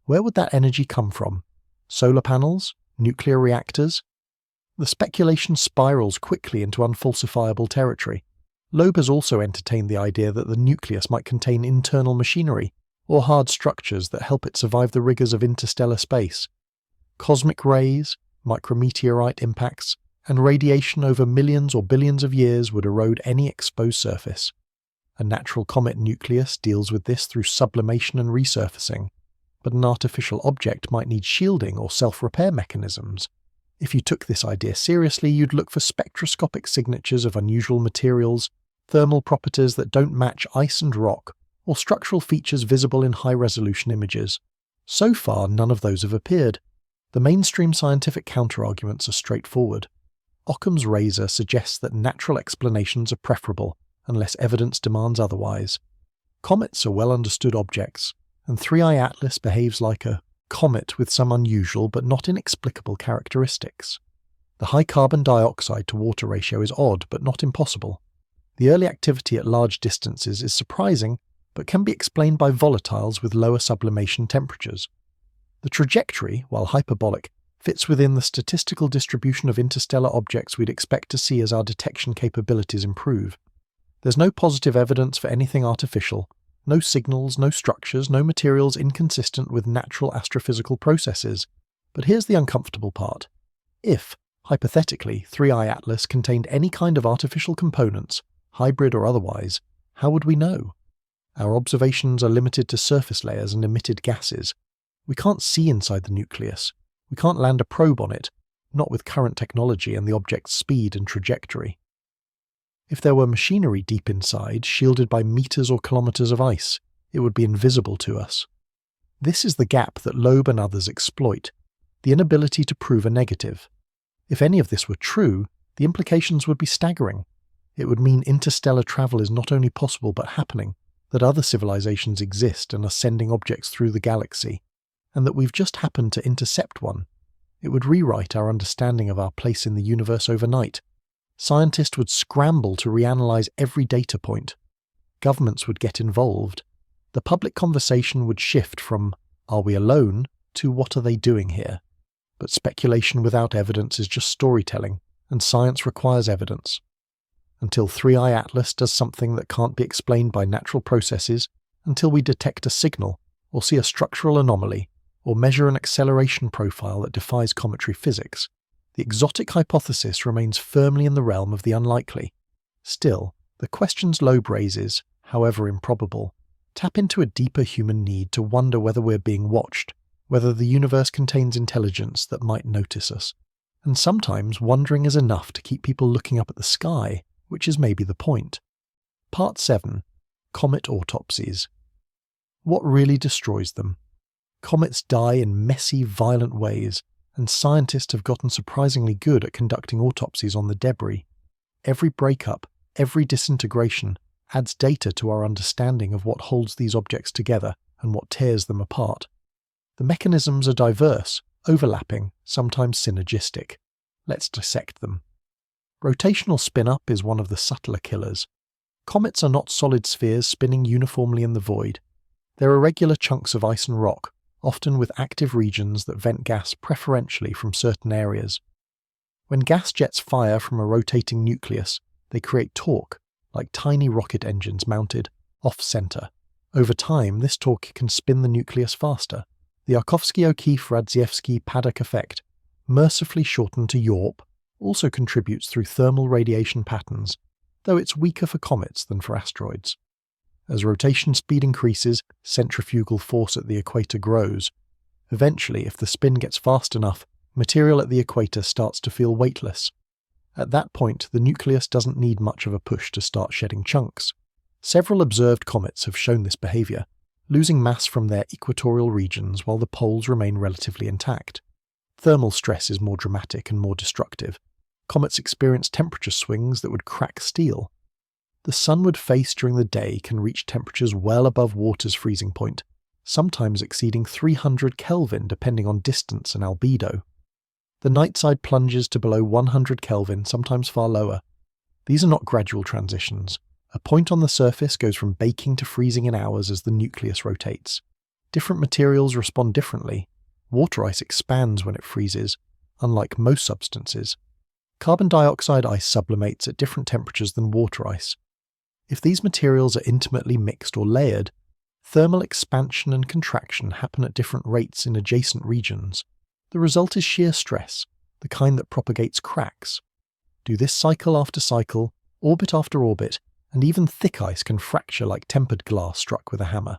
Where would that energy come from? Solar panels? Nuclear reactors? The speculation spirals quickly into unfalsifiable territory. Loeb has also entertained the idea that the nucleus might contain internal machinery, or hard structures that help it survive the rigors of interstellar space. Cosmic rays, micrometeorite impacts, and radiation over millions or billions of years would erode any exposed surface. A natural comet nucleus deals with this through sublimation and resurfacing, but an artificial object might need shielding or self-repair mechanisms. If you took this idea seriously, you'd look for spectroscopic signatures of unusual materials, thermal properties that don't match ice and rock, or structural features visible in high-resolution images. So far, none of those have appeared. The mainstream scientific counterarguments are straightforward. Occam's razor suggests that natural explanations are preferable, unless evidence demands otherwise. Comets are well-understood objects, and 3I Atlas behaves like a comet with some unusual but not inexplicable characteristics. The high carbon dioxide to water ratio is odd but not impossible. The early activity at large distances is surprising, but can be explained by volatiles with lower sublimation temperatures. The trajectory, while hyperbolic, fits within the statistical distribution of interstellar objects we'd expect to see as our detection capabilities improve. There's no positive evidence for anything artificial, no signals, no structures, no materials inconsistent with natural astrophysical processes. But here's the uncomfortable part. If, hypothetically, 3I Atlas contained any kind of artificial components, hybrid or otherwise, how would we know? Our observations are limited to surface layers and emitted gases. We can't see inside the nucleus. We can't land a probe on it, not with current technology and the object's speed and trajectory. If there were machinery deep inside, shielded by meters or kilometers of ice, it would be invisible to us. This is the gap that Loeb and others exploit, the inability to prove a negative. If any of this were true, the implications would be staggering. It would mean interstellar travel is not only possible but happening, that other civilizations exist and are sending objects through the galaxy, and that we've just happened to intercept one. It would rewrite our understanding of our place in the universe overnight. Scientists would scramble to reanalyze every data point. Governments would get involved. The public conversation would shift from, "Are we alone?" to "What are they doing here?" But speculation without evidence is just storytelling, and science requires evidence. Until 3I Atlas does something that can't be explained by natural processes, until we detect a signal, or see a structural anomaly, or measure an acceleration profile that defies cometary physics, the exotic hypothesis remains firmly in the realm of the unlikely. Still, the questions Loeb raises, however improbable, tap into a deeper human need to wonder whether we're being watched, whether the universe contains intelligence that might notice us. And sometimes wondering is enough to keep people looking up at the sky, which is maybe the point. Part 7. Comet Autopsies. What really destroys them? Comets die in messy, violent ways, and scientists have gotten surprisingly good at conducting autopsies on the debris. Every breakup, every disintegration, adds data to our understanding of what holds these objects together and what tears them apart. The mechanisms are diverse, overlapping, sometimes synergistic. Let's dissect them. Rotational spin-up is one of the subtler killers. Comets are not solid spheres spinning uniformly in the void. They're irregular chunks of ice and rock, often with active regions that vent gas preferentially from certain areas. When gas jets fire from a rotating nucleus, they create torque, like tiny rocket engines mounted off-center. Over time, this torque can spin the nucleus faster. The Yarkovsky-O'Keefe-Radzievskii-Paddock effect, mercifully shortened to YORP, also contributes through thermal radiation patterns. though it's weaker for comets than for asteroids. As rotation speed increases, centrifugal force at the equator grows. Eventually, if the spin gets fast enough, material at the equator starts to feel weightless. At that point, the nucleus doesn't need much of a push to start shedding chunks. Several observed comets have shown this behavior, losing mass from their equatorial regions while the poles remain relatively intact. Thermal stress is more dramatic and more destructive. Comets experience temperature swings that would crack steel. The sun would face during the day can reach temperatures well above water's freezing point, sometimes exceeding 300 Kelvin depending on distance and albedo. The night side plunges to below 100 Kelvin, sometimes far lower. These are not gradual transitions. A point on the surface goes from baking to freezing in hours as the nucleus rotates. Different materials respond differently. Water ice expands when it freezes, unlike most substances. Carbon dioxide ice sublimates at different temperatures than water ice. If these materials are intimately mixed or layered, thermal expansion and contraction happen at different rates in adjacent regions. The result is shear stress, the kind that propagates cracks. Do this cycle after cycle, orbit after orbit, and even thick ice can fracture like tempered glass struck with a hammer.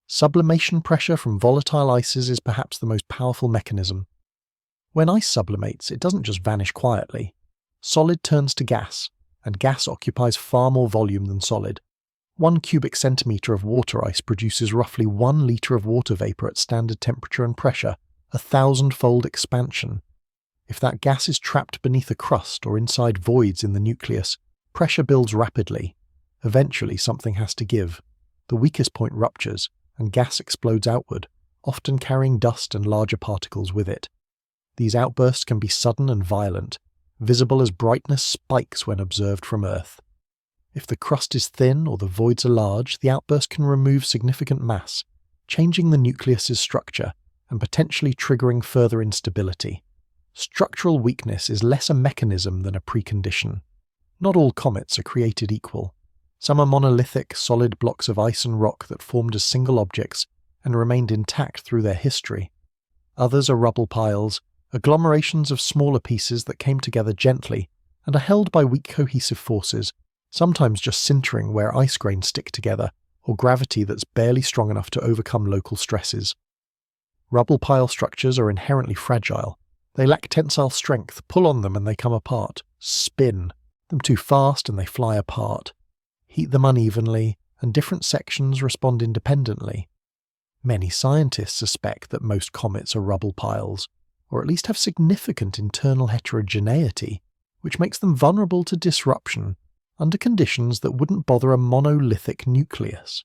Sublimation pressure from volatile ices is perhaps the most powerful mechanism. When ice sublimates, it doesn't just vanish quietly. Solid turns to gas, and gas occupies far more volume than solid. 1 cubic centimetre of water ice produces roughly 1 litre of water vapour at standard temperature and pressure, a 1,000-fold expansion. If that gas is trapped beneath a crust or inside voids in the nucleus, pressure builds rapidly. Eventually something has to give. The weakest point ruptures, and gas explodes outward, often carrying dust and larger particles with it. These outbursts can be sudden and violent, visible as brightness spikes when observed from Earth. If the crust is thin or the voids are large, the outburst can remove significant mass, changing the nucleus's structure and potentially triggering further instability. Structural weakness is less a mechanism than a precondition. Not all comets are created equal. Some are monolithic, solid blocks of ice and rock that formed as single objects and remained intact through their history. Others are rubble piles, agglomerations of smaller pieces that came together gently and are held by weak cohesive forces, sometimes just sintering where ice grains stick together, or gravity that's barely strong enough to overcome local stresses. Rubble pile structures are inherently fragile. They lack tensile strength, pull on them and they come apart, spin them too fast and they fly apart. Heat them unevenly, and different sections respond independently. Many scientists suspect that most comets are rubble piles, or at least have significant internal heterogeneity, which makes them vulnerable to disruption under conditions that wouldn't bother a monolithic nucleus.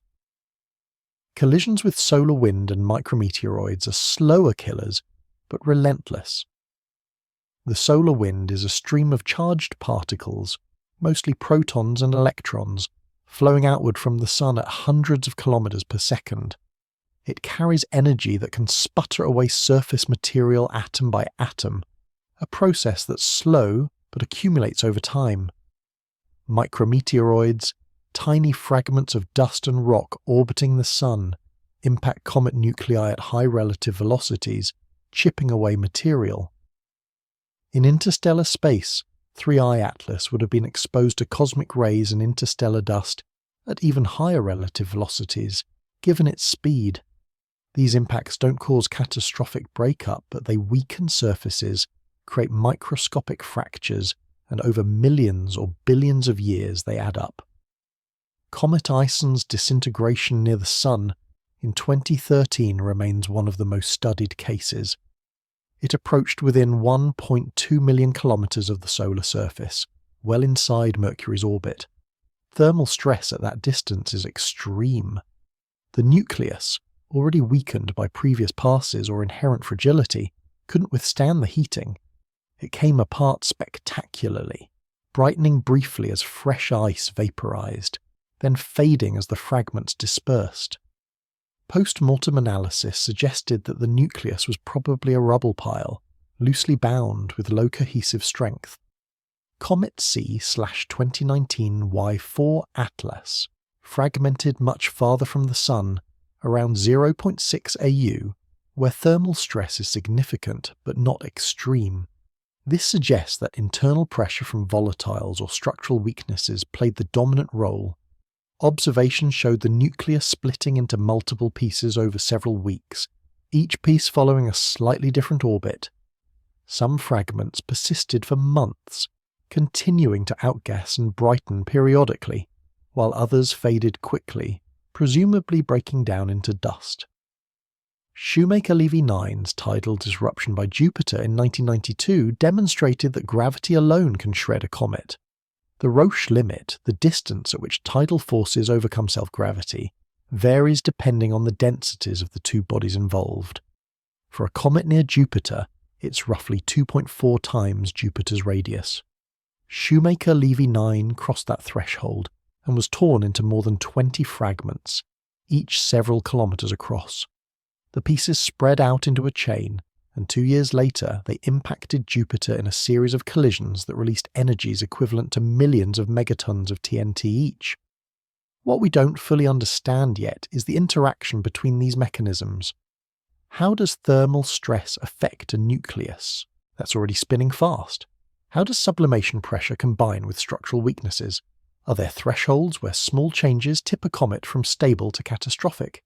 Collisions with solar wind and micrometeoroids are slower killers, but relentless. The solar wind is a stream of charged particles, mostly protons and electrons, flowing outward from the sun at hundreds of kilometers per second. It carries energy that can sputter away surface material atom by atom, a process that's slow but accumulates over time. Micrometeoroids, tiny fragments of dust and rock orbiting the sun, impact comet nuclei at high relative velocities, chipping away material. In interstellar space, 3I Atlas would have been exposed to cosmic rays and interstellar dust at even higher relative velocities, given its speed. These impacts don't cause catastrophic breakup, but they weaken surfaces, create microscopic fractures, and over millions or billions of years they add up. Comet Ison's disintegration near the Sun in 2013 remains one of the most studied cases. It approached within 1.2 million kilometers of the solar surface, well inside Mercury's orbit. Thermal stress at that distance is extreme. The nucleus, already weakened by previous passes or inherent fragility, couldn't withstand the heating. It came apart spectacularly, brightening briefly as fresh ice vaporized, then fading as the fragments dispersed. Post-mortem analysis suggested that the nucleus was probably a rubble pile, loosely bound with low cohesive strength. Comet C/2019 Y4 Atlas fragmented much farther from the Sun, around 0.6 AU, where thermal stress is significant but not extreme. This suggests that internal pressure from volatiles or structural weaknesses played the dominant role. Observations showed the nucleus splitting into multiple pieces over several weeks, each piece following a slightly different orbit. Some fragments persisted for months, continuing to outgas and brighten periodically, while others faded quickly, presumably breaking down into dust. Shoemaker-Levy 9's tidal disruption by Jupiter in 1992 demonstrated that gravity alone can shred a comet. The Roche limit, the distance at which tidal forces overcome self-gravity, varies depending on the densities of the two bodies involved. For a comet near Jupiter, it's roughly 2.4 times Jupiter's radius. Shoemaker-Levy 9 crossed that threshold and was torn into more than 20 fragments, each several kilometers across. The pieces spread out into a chain, and 2 years later they impacted Jupiter in a series of collisions that released energies equivalent to millions of megatons of TNT each. What we don't fully understand yet is the interaction between these mechanisms. How does thermal stress affect a nucleus that's already spinning fast? How does sublimation pressure combine with structural weaknesses? Are there thresholds where small changes tip a comet from stable to catastrophic?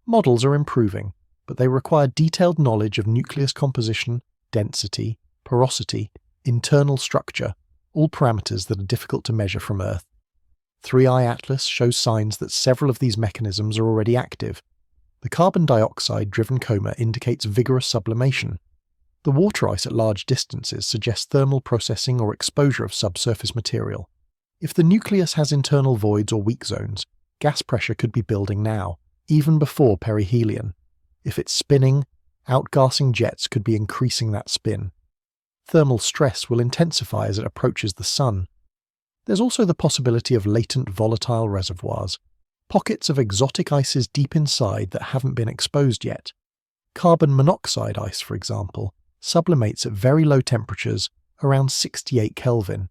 Models are improving, but they require detailed knowledge of nucleus composition, density, porosity, internal structure, all parameters that are difficult to measure from Earth. 3I Atlas shows signs that several of these mechanisms are already active. The carbon dioxide-driven coma indicates vigorous sublimation. The water ice at large distances suggests thermal processing or exposure of subsurface material. If the nucleus has internal voids or weak zones, gas pressure could be building now, even before perihelion. If it's spinning, outgassing jets could be increasing that spin. Thermal stress will intensify as it approaches the Sun. There's also the possibility of latent volatile reservoirs, pockets of exotic ices deep inside that haven't been exposed yet. Carbon monoxide ice, for example, sublimates at very low temperatures, around 68 Kelvin.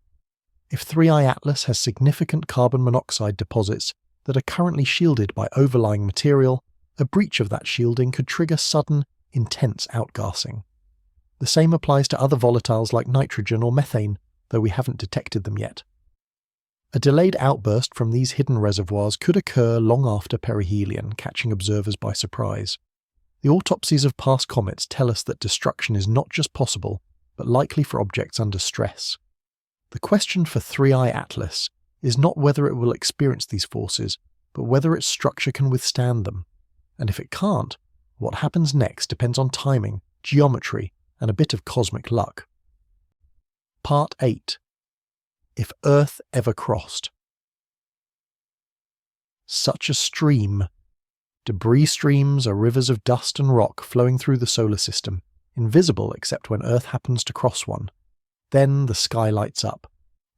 If 3I Atlas has significant carbon monoxide deposits that are currently shielded by overlying material, a breach of that shielding could trigger sudden, intense outgassing. The same applies to other volatiles like nitrogen or methane, though we haven't detected them yet. A delayed outburst from these hidden reservoirs could occur long after perihelion, catching observers by surprise. The autopsies of past comets tell us that destruction is not just possible, but likely for objects under stress. The question for 3I Atlas is not whether it will experience these forces, but whether its structure can withstand them. And if it can't, what happens next depends on timing, geometry, and a bit of cosmic luck. Part 8. If Earth ever crossed. Such a stream. Debris streams are rivers of dust and rock flowing through the solar system, invisible except when Earth happens to cross one. Then the sky lights up.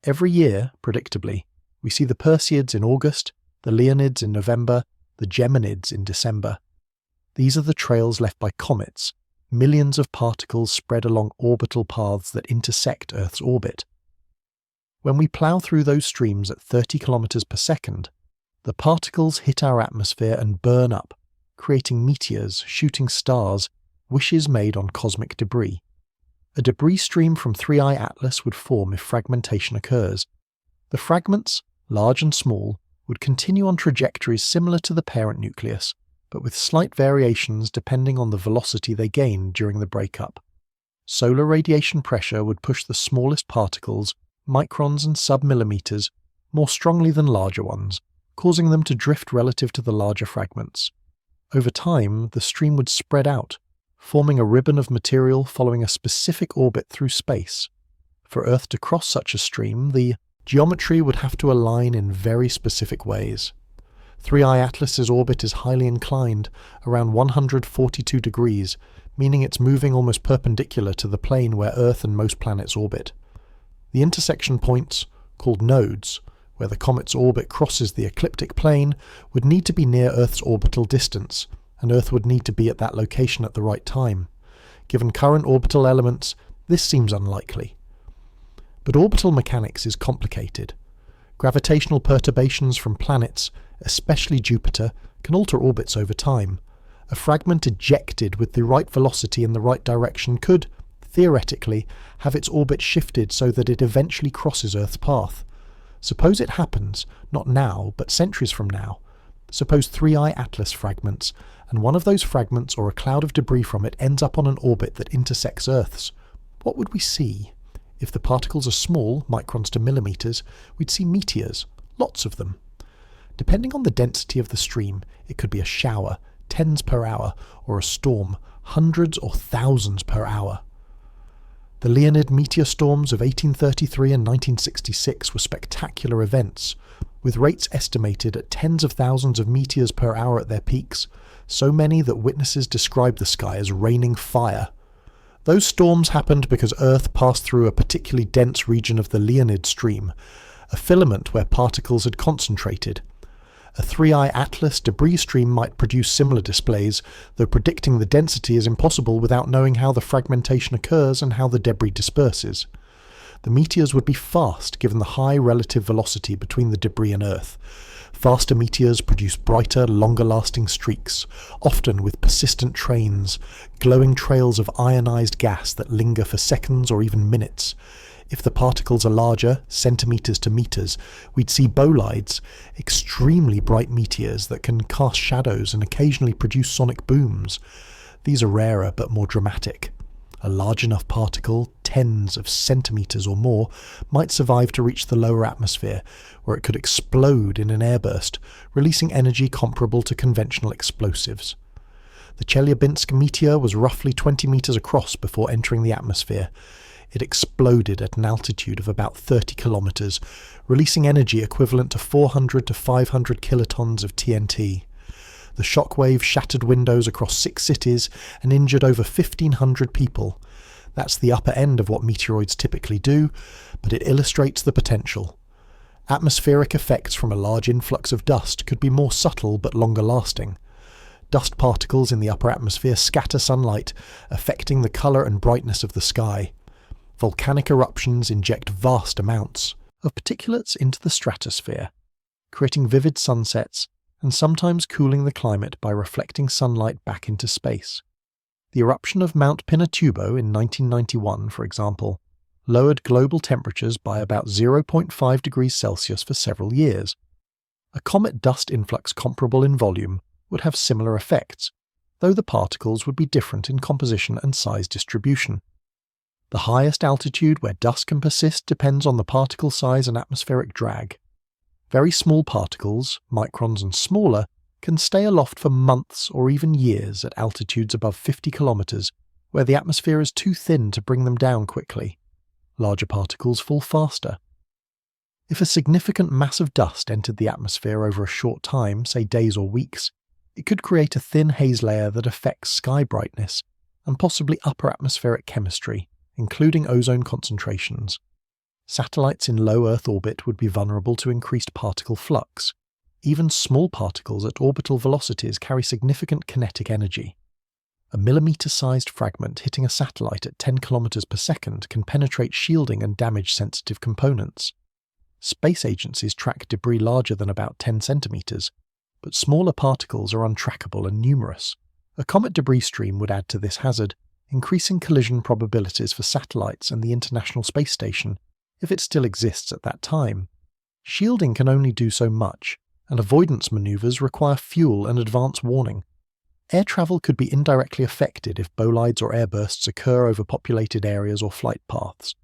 Every year, predictably, we see the Perseids in August, the Leonids in November, the Geminids in December. These are the trails left by comets, millions of particles spread along orbital paths that intersect Earth's orbit. When we plough through those streams at 30 kilometers per second, the particles hit our atmosphere and burn up, creating meteors, shooting stars, wishes made on cosmic debris. A debris stream from 3I Atlas would form if fragmentation occurs. The fragments, large and small, would continue on trajectories similar to the parent nucleus, but with slight variations depending on the velocity they gain during the breakup. Solar radiation pressure would push the smallest particles, microns and submillimeters, more strongly than larger ones, causing them to drift relative to the larger fragments. Over time, the stream would spread out, forming a ribbon of material following a specific orbit through space. For Earth to cross such a stream, the geometry would have to align in very specific ways. 3I Atlas's orbit is highly inclined, around 142 degrees, meaning it's moving almost perpendicular to the plane where Earth and most planets orbit. The intersection points, called nodes, where the comet's orbit crosses the ecliptic plane, would need to be near Earth's orbital distance, and Earth would need to be at that location at the right time. Given current orbital elements, this seems unlikely. But orbital mechanics is complicated. Gravitational perturbations from planets, especially Jupiter, can alter orbits over time. A fragment ejected with the right velocity in the right direction could, theoretically, have its orbit shifted so that it eventually crosses Earth's path. Suppose it happens, not now, but centuries from now. Suppose 3I Atlas fragments, and one of those fragments or a cloud of debris from it ends up on an orbit that intersects Earth's. What would we see? If the particles are small, microns to millimeters, we'd see meteors, lots of them. Depending on the density of the stream, it could be a shower, tens per hour, or a storm, hundreds or thousands per hour. The Leonid meteor storms of 1833 and 1966 were spectacular events, with rates estimated at tens of thousands of meteors per hour at their peaks, so many that witnesses described the sky as raining fire. Those storms happened because Earth passed through a particularly dense region of the Leonid stream, a filament where particles had concentrated. A 3I Atlas debris stream might produce similar displays, though predicting the density is impossible without knowing how the fragmentation occurs and how the debris disperses. The meteors would be fast given the high relative velocity between the debris and Earth. Faster meteors produce brighter, longer-lasting streaks, often with persistent trains, glowing trails of ionized gas that linger for seconds or even minutes. If the particles are larger, centimeters to meters, we'd see bolides, extremely bright meteors that can cast shadows and occasionally produce sonic booms. These are rarer but more dramatic. A large enough particle, tens of centimeters or more, might survive to reach the lower atmosphere, where it could explode in an airburst, releasing energy comparable to conventional explosives. The Chelyabinsk meteor was roughly 20 meters across before entering the atmosphere. It exploded at an altitude of about 30 kilometers, releasing energy equivalent to 400 to 500 kilotons of TNT. The shockwave shattered windows across 6 cities and injured over 1,500 people. That's the upper end of what meteoroids typically do, but it illustrates the potential. Atmospheric effects from a large influx of dust could be more subtle but longer lasting. Dust particles in the upper atmosphere scatter sunlight, affecting the colour and brightness of the sky. Volcanic eruptions inject vast amounts of particulates into the stratosphere, creating vivid sunsets and sometimes cooling the climate by reflecting sunlight back into space. The eruption of Mount Pinatubo in 1991, for example, lowered global temperatures by about 0.5 degrees Celsius for several years. A comet dust influx comparable in volume would have similar effects, though the particles would be different in composition and size distribution. The highest altitude where dust can persist depends on the particle size and atmospheric drag. Very small particles, microns and smaller, can stay aloft for months or even years at altitudes above 50 kilometers, where the atmosphere is too thin to bring them down quickly. Larger particles fall faster. If a significant mass of dust entered the atmosphere over a short time, say days or weeks, it could create a thin haze layer that affects sky brightness and possibly upper atmospheric chemistry, including ozone concentrations. Satellites in low Earth orbit would be vulnerable to increased particle flux. Even small particles at orbital velocities carry significant kinetic energy. A millimeter-sized fragment hitting a satellite at 10 kilometers per second can penetrate shielding and damage sensitive components. Space agencies track debris larger than about 10 centimeters, but smaller particles are untrackable and numerous. A comet debris stream would add to this hazard, increasing collision probabilities for satellites and the International Space Station, if it still exists at that time. Shielding can only do so much, and avoidance maneuvers require fuel and advance warning. Air travel could be indirectly affected if bolides or airbursts occur over populated areas or flight paths.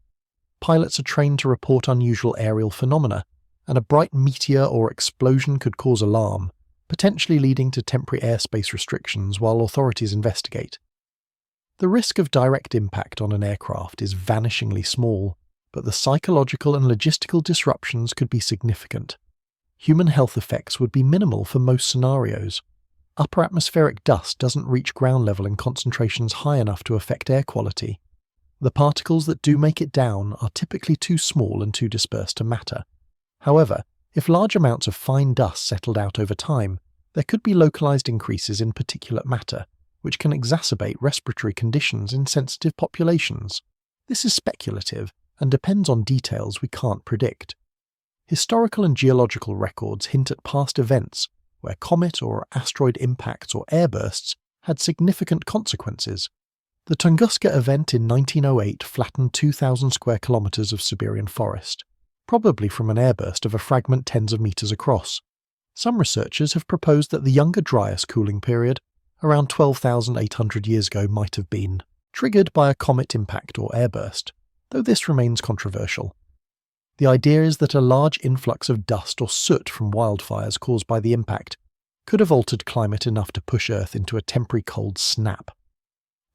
Pilots are trained to report unusual aerial phenomena, and a bright meteor or explosion could cause alarm, potentially leading to temporary airspace restrictions while authorities investigate. The risk of direct impact on an aircraft is vanishingly small, but the psychological and logistical disruptions could be significant. Human health effects would be minimal for most scenarios. Upper atmospheric dust doesn't reach ground level in concentrations high enough to affect air quality. The particles that do make it down are typically too small and too dispersed to matter. However, if large amounts of fine dust settled out over time, there could be localized increases in particulate matter, which can exacerbate respiratory conditions in sensitive populations. This is speculative and depends on details we can't predict. Historical and geological records hint at past events where comet or asteroid impacts or airbursts had significant consequences. The Tunguska event in 1908 flattened 2,000 square kilometres of Siberian forest, probably from an airburst of a fragment tens of metres across. Some researchers have proposed that the Younger Dryas cooling period, around 12,800 years ago, might have been triggered by a comet impact or airburst, though this remains controversial. The idea is that a large influx of dust or soot from wildfires caused by the impact could have altered climate enough to push Earth into a temporary cold snap.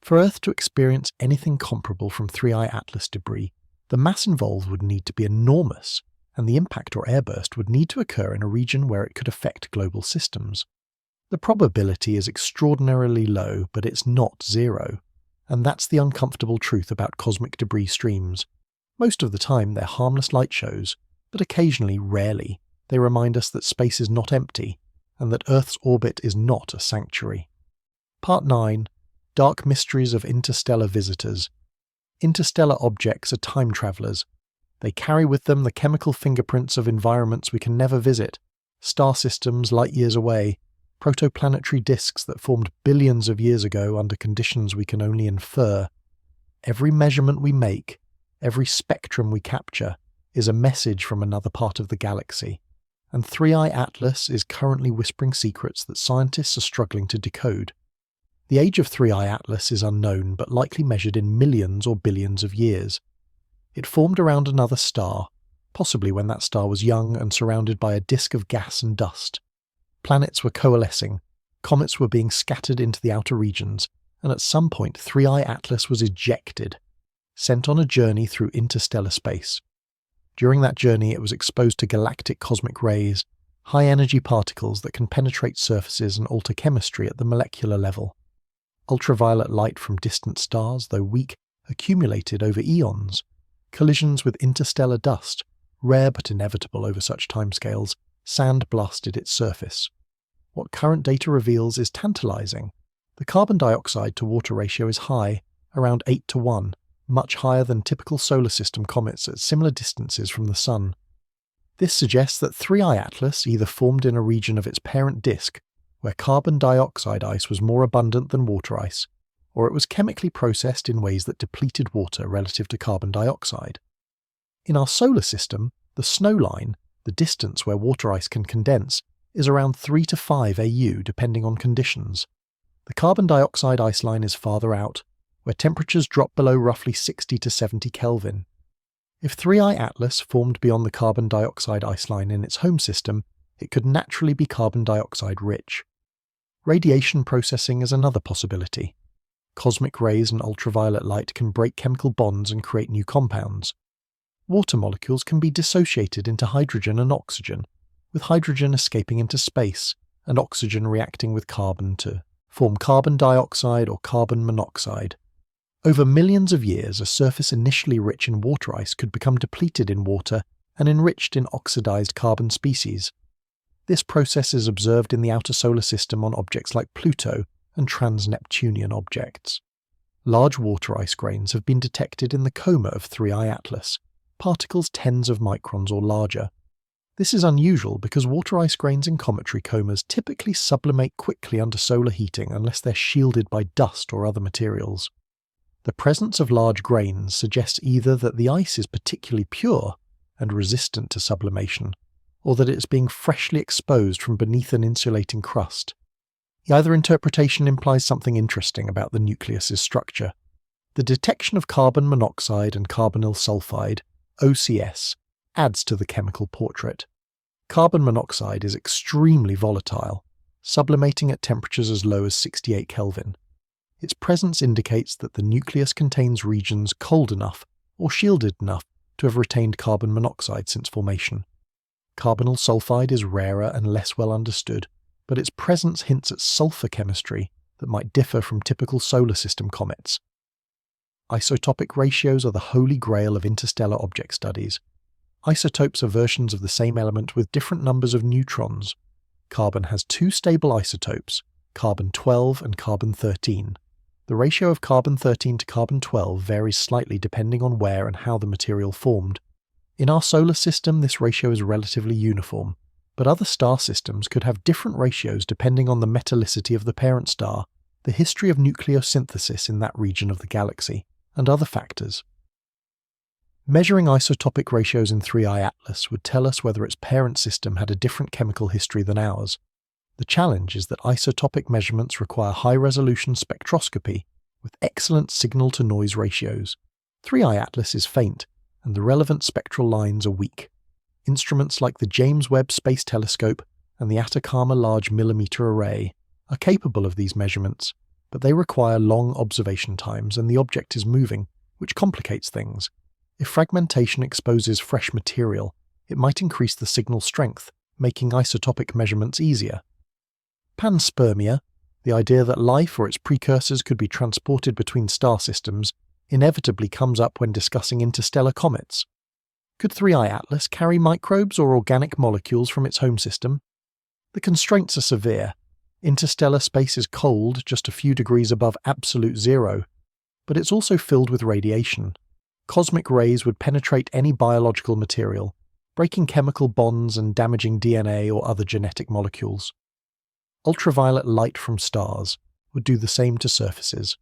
For Earth to experience anything comparable from 3I Atlas debris, the mass involved would need to be enormous, and the impact or airburst would need to occur in a region where it could affect global systems. The probability is extraordinarily low, but it's not zero, and that's the uncomfortable truth about cosmic debris streams. Most of the time they're harmless light shows, but occasionally, rarely, they remind us that space is not empty, and that Earth's orbit is not a sanctuary. Part 9. Dark Mysteries of Interstellar Visitors. Interstellar objects are time travellers. They carry with them the chemical fingerprints of environments we can never visit, star systems light years away, protoplanetary disks that formed billions of years ago under conditions we can only infer. Every measurement we make, every spectrum we capture, is a message from another part of the galaxy, and 3I Atlas is currently whispering secrets that scientists are struggling to decode. The age of 3I Atlas is unknown, but likely measured in millions or billions of years. It formed around another star, possibly when that star was young and surrounded by a disk of gas and dust. Planets were coalescing, comets were being scattered into the outer regions, and at some point 3I Atlas was ejected, sent on a journey through interstellar space. During that journey it was exposed to galactic cosmic rays, high-energy particles that can penetrate surfaces and alter chemistry at the molecular level. Ultraviolet light from distant stars, though weak, accumulated over eons. Collisions with interstellar dust, rare but inevitable over such timescales, sandblasted its surface. What current data reveals is tantalizing. The carbon dioxide to water ratio is high, around 8 to 1, much higher than typical solar system comets at similar distances from the Sun. This suggests that 3I Atlas either formed in a region of its parent disk, where carbon dioxide ice was more abundant than water ice, or it was chemically processed in ways that depleted water relative to carbon dioxide. In our solar system, the snow line, the distance where water ice can condense, is around 3 to 5 AU depending on conditions. The carbon dioxide ice line is farther out, where temperatures drop below roughly 60 to 70 Kelvin. If 3I Atlas formed beyond the carbon dioxide ice line in its home system, it could naturally be carbon dioxide rich. Radiation processing is another possibility. Cosmic rays and ultraviolet light can break chemical bonds and create new compounds. Water molecules can be dissociated into hydrogen and oxygen, with hydrogen escaping into space and oxygen reacting with carbon to form carbon dioxide or carbon monoxide. Over millions of years, a surface initially rich in water ice could become depleted in water and enriched in oxidized carbon species. This process is observed in the outer solar system on objects like Pluto and trans-Neptunian objects. Large water ice grains have been detected in the coma of 3I Atlas, particles tens of microns or larger. This is unusual because water ice grains in cometary comas typically sublimate quickly under solar heating unless they're shielded by dust or other materials. The presence of large grains suggests either that the ice is particularly pure and resistant to sublimation, or that it is being freshly exposed from beneath an insulating crust. Either interpretation implies something interesting about the nucleus's structure. The detection of carbon monoxide and carbonyl sulfide, OCS, adds to the chemical portrait. Carbon monoxide is extremely volatile, sublimating at temperatures as low as 68 Kelvin. Its presence indicates that the nucleus contains regions cold enough or shielded enough to have retained carbon monoxide since formation. Carbonyl sulfide is rarer and less well understood, but its presence hints at sulfur chemistry that might differ from typical solar system comets. Isotopic ratios are the holy grail of interstellar object studies. Isotopes are versions of the same element with different numbers of neutrons. Carbon has two stable isotopes, carbon-12 and carbon-13. The ratio of carbon-13 to carbon-12 varies slightly depending on where and how the material formed. In our solar system, this ratio is relatively uniform, but other star systems could have different ratios depending on the metallicity of the parent star the history of nucleosynthesis in that region of the galaxy, and other factors. Measuring isotopic ratios in 3I Atlas would tell us whether its parent system had a different chemical history than ours. The challenge is that isotopic measurements require high-resolution spectroscopy with excellent signal-to-noise ratios. 3I Atlas is faint, and the relevant spectral lines are weak. Instruments like the James Webb Space Telescope and the Atacama Large Millimeter Array are capable of these measurements, but they require long observation times and the object is moving, which complicates things. If fragmentation exposes fresh material, it might increase the signal strength, making isotopic measurements easier. Panspermia, the idea that life or its precursors could be transported between star systems, inevitably comes up when discussing interstellar comets. Could 3I Atlas carry microbes or organic molecules from its home system? The constraints are severe. Interstellar space is cold, just a few degrees above absolute zero, but it's also filled with radiation. Cosmic rays would penetrate any biological material, breaking chemical bonds and damaging DNA or other genetic molecules. Ultraviolet light from stars would do the same to surfaces.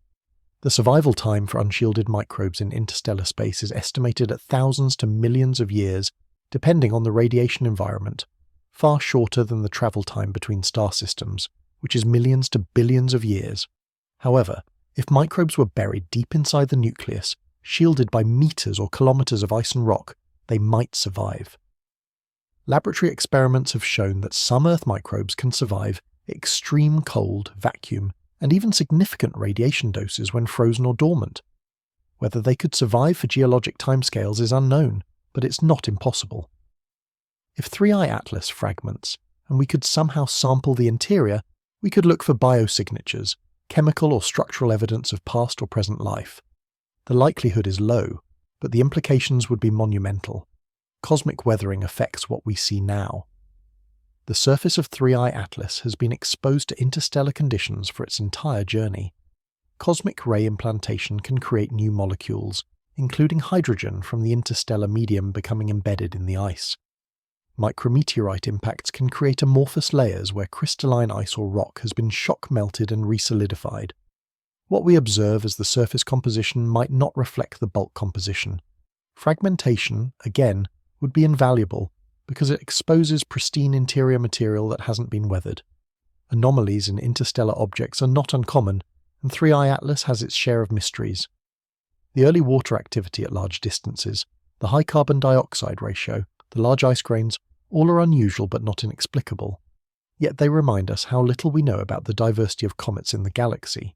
The survival time for unshielded microbes in interstellar space is estimated at thousands to millions of years, depending on the radiation environment, far shorter than the travel time between star systems, which is millions to billions of years. However, if microbes were buried deep inside the nucleus, shielded by meters or kilometers of ice and rock, they might survive. Laboratory experiments have shown that some Earth microbes can survive extreme cold, vacuum, and even significant radiation doses when frozen or dormant. Whether they could survive for geologic timescales is unknown, but it's not impossible. If 3I Atlas fragments, and we could somehow sample the interior, we could look for biosignatures, chemical or structural evidence of past or present life. The likelihood is low, but the implications would be monumental. Cosmic weathering affects what we see now. The surface of 3I Atlas has been exposed to interstellar conditions for its entire journey. Cosmic ray implantation can create new molecules, including hydrogen from the interstellar medium becoming embedded in the ice. Micrometeorite impacts can create amorphous layers where crystalline ice or rock has been shock melted and resolidified. What we observe as the surface composition might not reflect the bulk composition. Fragmentation, again, would be invaluable because it exposes pristine interior material that hasn't been weathered. Anomalies in interstellar objects are not uncommon, and 3I Atlas has its share of mysteries. The early water activity at large distances, the high carbon dioxide ratio, the large ice grains, all are unusual but not inexplicable. Yet they remind us how little we know about the diversity of comets in the galaxy.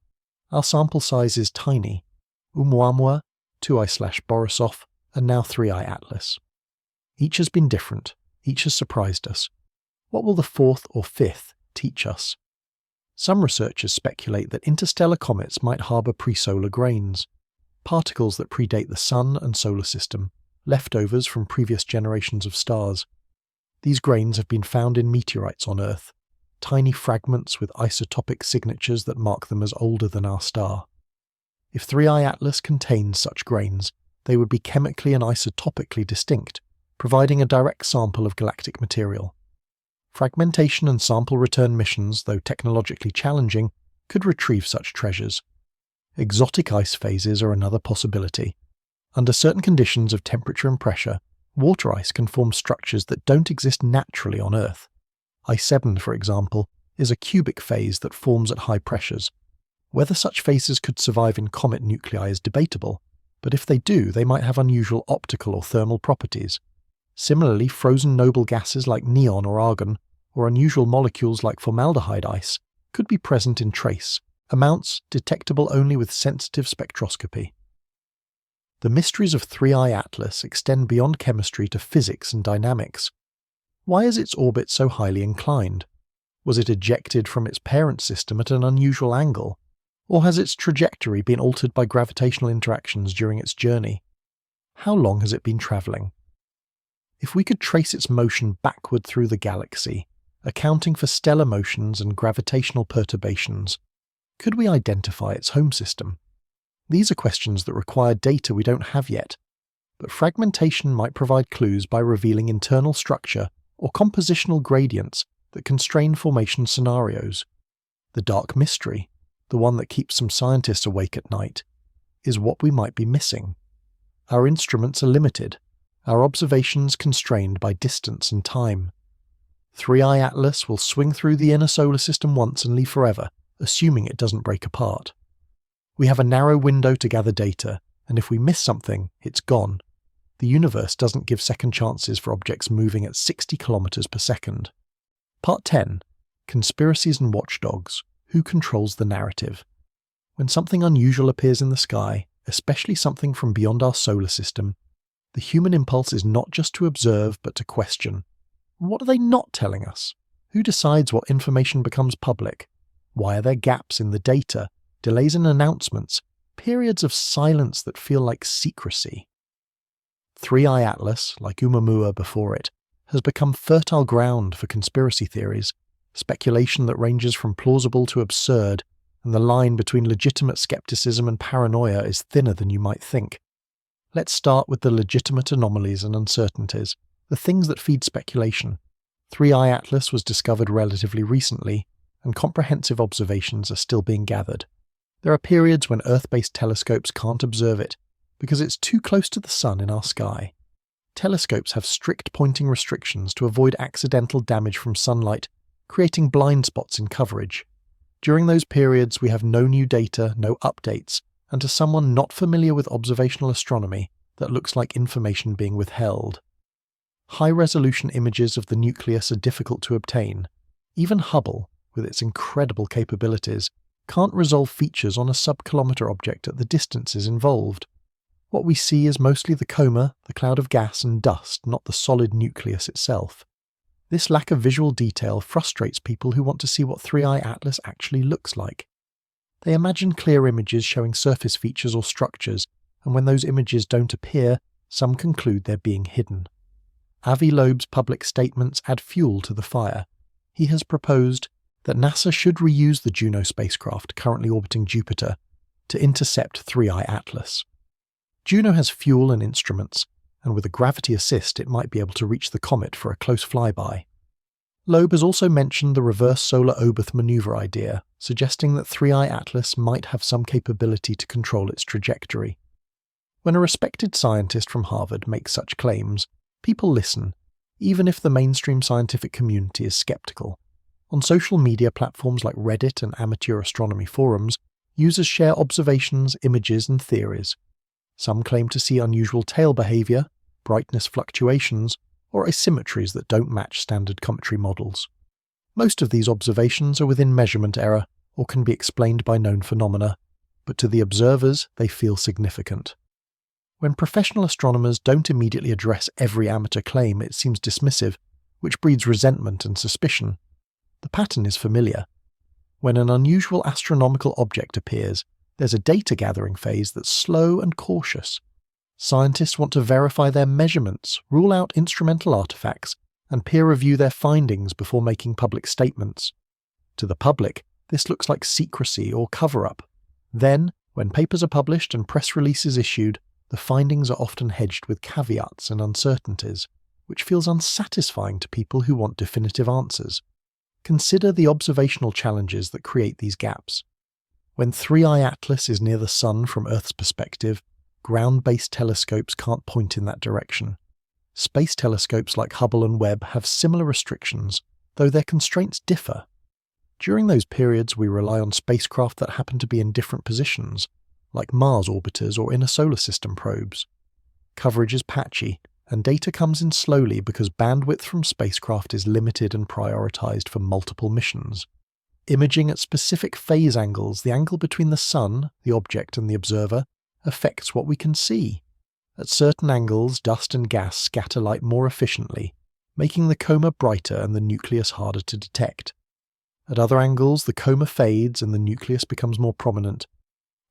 Our sample size is tiny. Oumuamua, 2I/Borisov, and now 3I Atlas. Each has been different. Each has surprised us. What will the fourth or fifth teach us? Some researchers speculate that interstellar comets might harbour presolar grains, particles that predate the Sun and Solar System, leftovers from previous generations of stars. These grains have been found in meteorites on Earth, tiny fragments with isotopic signatures that mark them as older than our star. If 3I Atlas contains such grains, they would be chemically and isotopically distinct, providing a direct sample of galactic material. Fragmentation and sample return missions, though technologically challenging, could retrieve such treasures. Exotic ice phases are another possibility. Under certain conditions of temperature and pressure, water ice can form structures that don't exist naturally on Earth. Ice 7, for example, is a cubic phase that forms at high pressures. Whether such phases could survive in comet nuclei is debatable, but if they do, they might have unusual optical or thermal properties. Similarly, frozen noble gases like neon or argon, or unusual molecules like formaldehyde ice, could be present in trace, amounts detectable only with sensitive spectroscopy. The mysteries of 3I Atlas extend beyond chemistry to physics and dynamics. Why is its orbit so highly inclined? Was it ejected from its parent system at an unusual angle? Or has its trajectory been altered by gravitational interactions during its journey? How long has it been travelling? If we could trace its motion backward through the galaxy, accounting for stellar motions and gravitational perturbations, could we identify its home system? These are questions that require data we don't have yet, but fragmentation might provide clues by revealing internal structure or compositional gradients that constrain formation scenarios. The dark mystery, the one that keeps some scientists awake at night, is what we might be missing. Our instruments are limited, our observations constrained by distance and time. 3i Atlas will swing through the inner solar system once and leave forever, assuming it doesn't break apart. We have a narrow window to gather data, and if we miss something, it's gone. The universe doesn't give second chances for objects moving at 60 kilometers per second. Part 10. Conspiracies and Watchdogs. Who controls the narrative? When something unusual appears in the sky, especially something from beyond our solar system, the human impulse is not just to observe but to question. What are they not telling us? Who decides what information becomes public? Why are there gaps in the data, delays in announcements, periods of silence that feel like secrecy? 3i Atlas, like Oumuamua before it, has become fertile ground for conspiracy theories, speculation that ranges from plausible to absurd, and the line between legitimate skepticism and paranoia is thinner than you might think. Let's start with the legitimate anomalies and uncertainties, the things that feed speculation. 3i Atlas was discovered relatively recently, and comprehensive observations are still being gathered. There are periods when Earth-based telescopes can't observe it, because it's too close to the sun in our sky. Telescopes have strict pointing restrictions to avoid accidental damage from sunlight, creating blind spots in coverage. During those periods, we have no new data, no updates, and to someone not familiar with observational astronomy, that looks like information being withheld. High-resolution images of the nucleus are difficult to obtain. Even Hubble, with its incredible capabilities, can't resolve features on a sub-kilometer object at the distances involved. What we see is mostly the coma, the cloud of gas and dust, not the solid nucleus itself. This lack of visual detail frustrates people who want to see what 3i Atlas actually looks like. They imagine clear images showing surface features or structures, and when those images don't appear, some conclude they're being hidden. Avi Loeb's public statements add fuel to the fire. He has proposed that NASA should reuse the Juno spacecraft currently orbiting Jupiter to intercept 3i Atlas. Juno has fuel and instruments, and with a gravity assist it might be able to reach the comet for a close flyby. Loeb has also mentioned the reverse solar Oberth maneuver idea, suggesting that 3i Atlas might have some capability to control its trajectory. When a respected scientist from Harvard makes such claims, people listen, even if the mainstream scientific community is skeptical. On social media platforms like Reddit and amateur astronomy forums, users share observations, images, and theories. Some claim to see unusual tail behavior, brightness fluctuations, or asymmetries that don't match standard cometary models. Most of these observations are within measurement error or can be explained by known phenomena, but to the observers they feel significant. When professional astronomers don't immediately address every amateur claim, it seems dismissive, which breeds resentment and suspicion. The pattern is familiar. When an unusual astronomical object appears, there's a data-gathering phase that's slow and cautious. Scientists want to verify their measurements, rule out instrumental artifacts, and peer-review their findings before making public statements. To the public, this looks like secrecy or cover-up. Then, when papers are published and press releases issued, the findings are often hedged with caveats and uncertainties, which feels unsatisfying to people who want definitive answers. Consider the observational challenges that create these gaps. When 3i Atlas is near the Sun from Earth's perspective, ground-based telescopes can't point in that direction. Space telescopes like Hubble and Webb have similar restrictions, though their constraints differ. During those periods, we rely on spacecraft that happen to be in different positions, like Mars orbiters or inner solar system probes. Coverage is patchy, and data comes in slowly because bandwidth from spacecraft is limited and prioritized for multiple missions. Imaging at specific phase angles, the angle between the Sun, the object, and the observer, affects what we can see. At certain angles, dust and gas scatter light more efficiently, making the coma brighter and the nucleus harder to detect. At other angles, the coma fades and the nucleus becomes more prominent.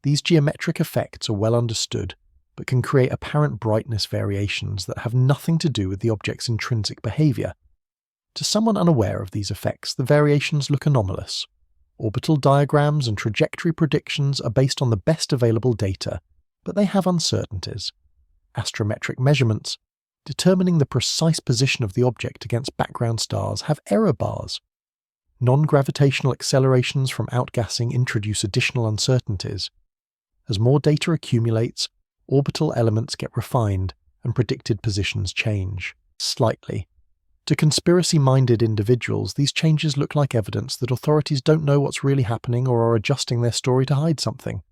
These geometric effects are well understood, but can create apparent brightness variations that have nothing to do with the object's intrinsic behavior. To someone unaware of these effects, the variations look anomalous. Orbital diagrams and trajectory predictions are based on the best available data, but they have uncertainties. Astrometric measurements, determining the precise position of the object against background stars, have error bars. Non-gravitational accelerations from outgassing introduce additional uncertainties. As more data accumulates, orbital elements get refined and predicted positions change, slightly. To conspiracy-minded individuals, these changes look like evidence that authorities don't know what's really happening or are adjusting their story to hide something.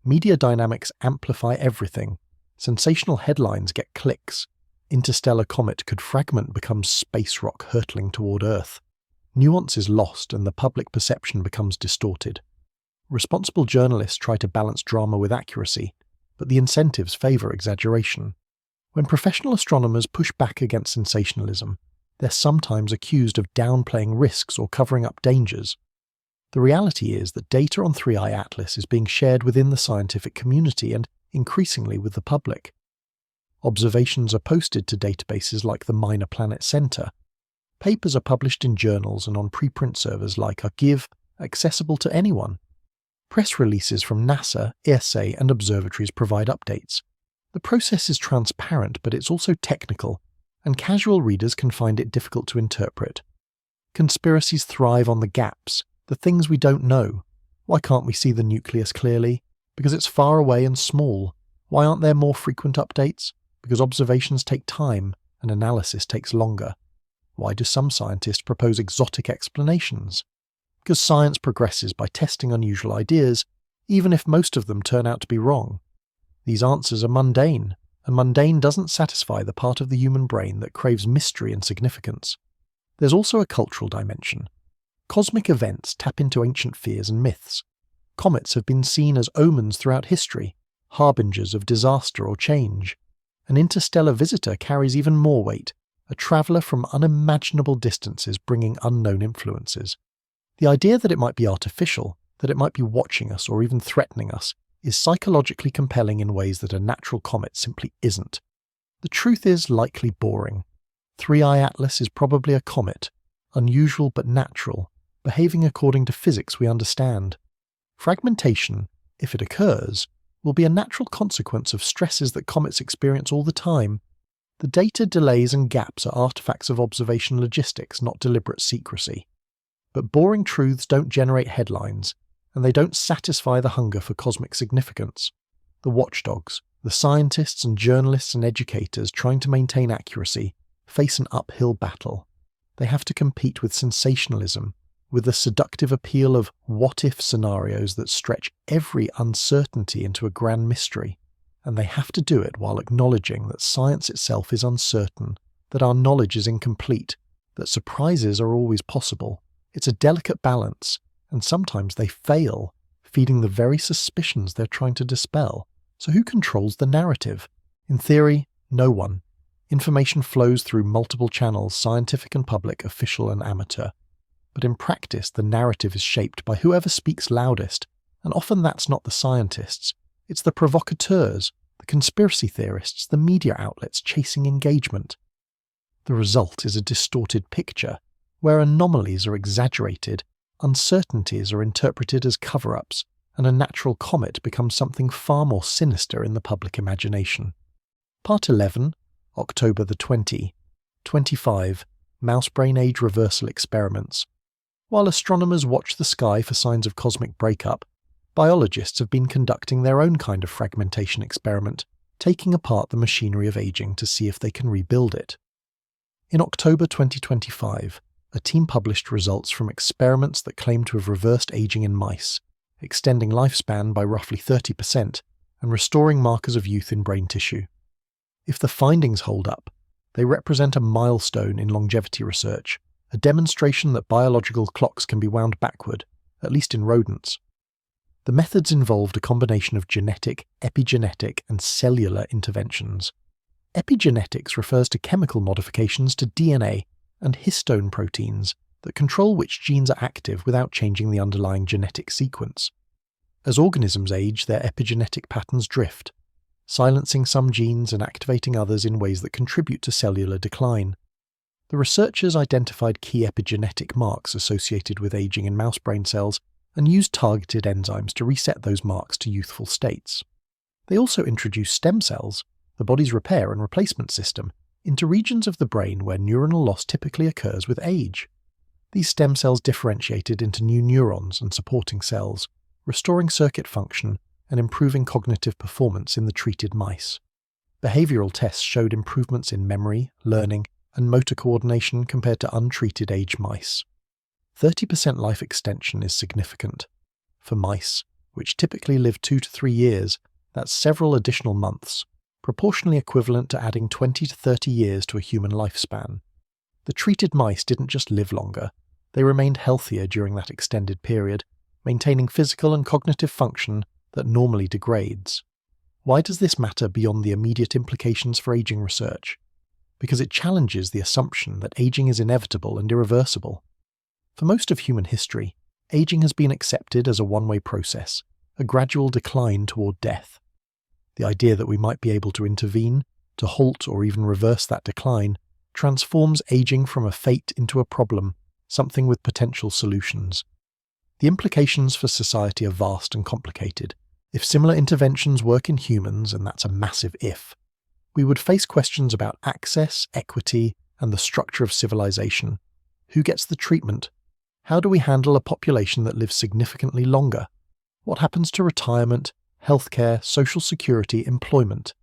Media dynamics amplify everything. Sensational headlines get clicks. Interstellar comet could fragment becomes space rock hurtling toward Earth. Nuance is lost and the public perception becomes distorted. Responsible journalists try to balance drama with accuracy, but the incentives favour exaggeration. When professional astronomers push back against sensationalism, they're sometimes accused of downplaying risks or covering up dangers. The reality is that data on 3i Atlas is being shared within the scientific community and increasingly with the public. Observations are posted to databases like the Minor Planet Center. Papers are published in journals and on preprint servers like Archive, accessible to anyone. Press releases from NASA, ESA, and observatories provide updates. The process is transparent, but it's also technical, and casual readers can find it difficult to interpret. Conspiracies thrive on the gaps, the things we don't know. Why can't we see the nucleus clearly? Because it's far away and small. Why aren't there more frequent updates? Because observations take time, and analysis takes longer. Why do some scientists propose exotic explanations? Because science progresses by testing unusual ideas, even if most of them turn out to be wrong. These answers are mundane, and mundane doesn't satisfy the part of the human brain that craves mystery and significance. There's also a cultural dimension. Cosmic events tap into ancient fears and myths. Comets have been seen as omens throughout history, harbingers of disaster or change. An interstellar visitor carries even more weight, a traveller from unimaginable distances bringing unknown influences. The idea that it might be artificial, that it might be watching us or even threatening us, is psychologically compelling in ways that a natural comet simply isn't. The truth is likely boring. 3i Atlas is probably a comet, unusual but natural, behaving according to physics we understand. Fragmentation, if it occurs, will be a natural consequence of stresses that comets experience all the time. The data delays and gaps are artifacts of observation logistics, not deliberate secrecy. But boring truths don't generate headlines, and they don't satisfy the hunger for cosmic significance. The watchdogs, the scientists and journalists and educators trying to maintain accuracy, face an uphill battle. They have to compete with sensationalism, with the seductive appeal of what-if scenarios that stretch every uncertainty into a grand mystery. And they have to do it while acknowledging that science itself is uncertain, that our knowledge is incomplete, that surprises are always possible. It's a delicate balance, and sometimes they fail, feeding the very suspicions they're trying to dispel. So who controls the narrative? In theory, no one. Information flows through multiple channels, scientific and public, official and amateur. But in practice, the narrative is shaped by whoever speaks loudest, and often that's not the scientists. It's the provocateurs, the conspiracy theorists, the media outlets chasing engagement. The result is a distorted picture, where anomalies are exaggerated, uncertainties are interpreted as cover-ups, and a natural comet becomes something far more sinister in the public imagination. Part 11, October the 25, Mouse Brain Age Reversal Experiments. While astronomers watch the sky for signs of cosmic breakup, biologists have been conducting their own kind of fragmentation experiment, taking apart the machinery of aging to see if they can rebuild it. In October 2025, a team published results from experiments that claim to have reversed aging in mice, extending lifespan by roughly 30% and restoring markers of youth in brain tissue. If the findings hold up, they represent a milestone in longevity research, a demonstration that biological clocks can be wound backward, at least in rodents. The methods involved a combination of genetic, epigenetic, and cellular interventions. Epigenetics refers to chemical modifications to DNA and histone proteins that control which genes are active without changing the underlying genetic sequence. As organisms age, their epigenetic patterns drift, silencing some genes and activating others in ways that contribute to cellular decline. The researchers identified key epigenetic marks associated with aging in mouse brain cells and used targeted enzymes to reset those marks to youthful states. They also introduced stem cells, the body's repair and replacement system, into regions of the brain where neuronal loss typically occurs with age. These stem cells differentiated into new neurons and supporting cells, restoring circuit function and improving cognitive performance in the treated mice. Behavioral tests showed improvements in memory, learning, and motor coordination compared to untreated aged mice. 30% life extension is significant. For mice, which typically live 2 to 3 years, that's several additional months, proportionally equivalent to adding 20 to 30 years to a human lifespan. The treated mice didn't just live longer, they remained healthier during that extended period, maintaining physical and cognitive function that normally degrades. Why does this matter beyond the immediate implications for aging research? Because it challenges the assumption that aging is inevitable and irreversible. For most of human history, aging has been accepted as a one-way process, a gradual decline toward death. The idea that we might be able to intervene, to halt or even reverse that decline, transforms aging from a fate into a problem, something with potential solutions. The implications for society are vast and complicated. If similar interventions work in humans, and that's a massive if, we would face questions about access, equity, and the structure of civilization. Who gets the treatment? How do we handle a population that lives significantly longer? What happens to retirement, healthcare, social security, employment?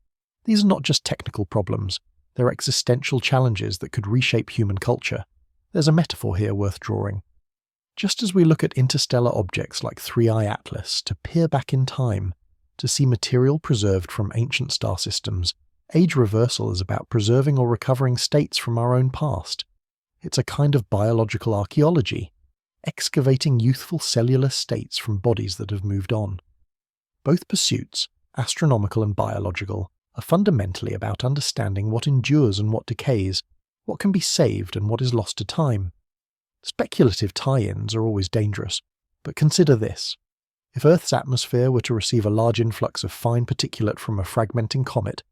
These are not just technical problems, they're existential challenges that could reshape human culture. There's a metaphor here worth drawing. Just as we look at interstellar objects like 3I Atlas to peer back in time, to see material preserved from ancient star systems, age reversal is about preserving or recovering states from our own past. It's a kind of biological archaeology, excavating youthful cellular states from bodies that have moved on. Both pursuits, astronomical and biological, are fundamentally about understanding what endures and what decays, what can be saved and what is lost to time. Speculative tie-ins are always dangerous, but consider this. If Earth's atmosphere were to receive a large influx of fine particulate from a fragmenting comet,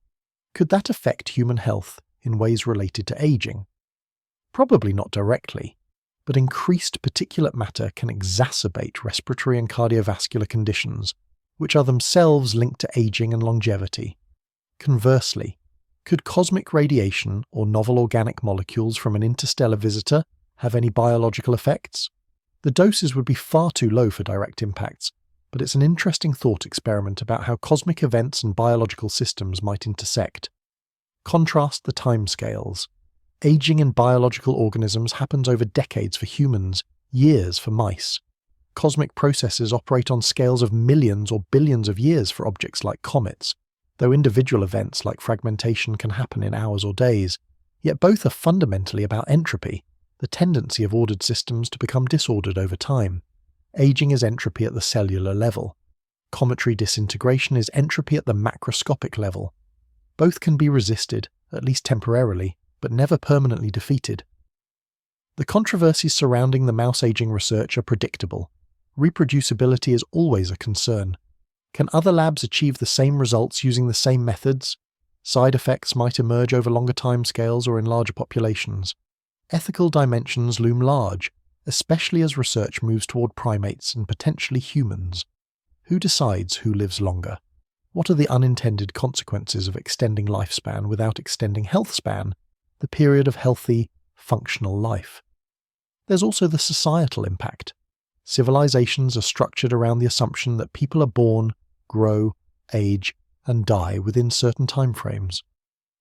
could that affect human health in ways related to aging? Probably not directly, but increased particulate matter can exacerbate respiratory and cardiovascular conditions, which are themselves linked to aging and longevity. Conversely, could cosmic radiation or novel organic molecules from an interstellar visitor have any biological effects? The doses would be far too low for direct impacts, but it's an interesting thought experiment about how cosmic events and biological systems might intersect. Contrast the timescales. Aging in biological organisms happens over decades for humans, years for mice. Cosmic processes operate on scales of millions or billions of years for objects like comets, though individual events like fragmentation can happen in hours or days, yet both are fundamentally about entropy, the tendency of ordered systems to become disordered over time. Aging is entropy at the cellular level. Cometary disintegration is entropy at the macroscopic level. Both can be resisted, at least temporarily, but never permanently defeated. The controversies surrounding the mouse aging research are predictable. Reproducibility is always a concern. Can other labs achieve the same results using the same methods? Side effects might emerge over longer timescales or in larger populations. Ethical dimensions loom large, especially as research moves toward primates and potentially humans. Who decides who lives longer? What are the unintended consequences of extending lifespan without extending health span, the period of healthy, functional life? There's also the societal impact. Civilizations are structured around the assumption that people are born, grow, age, and die within certain timeframes.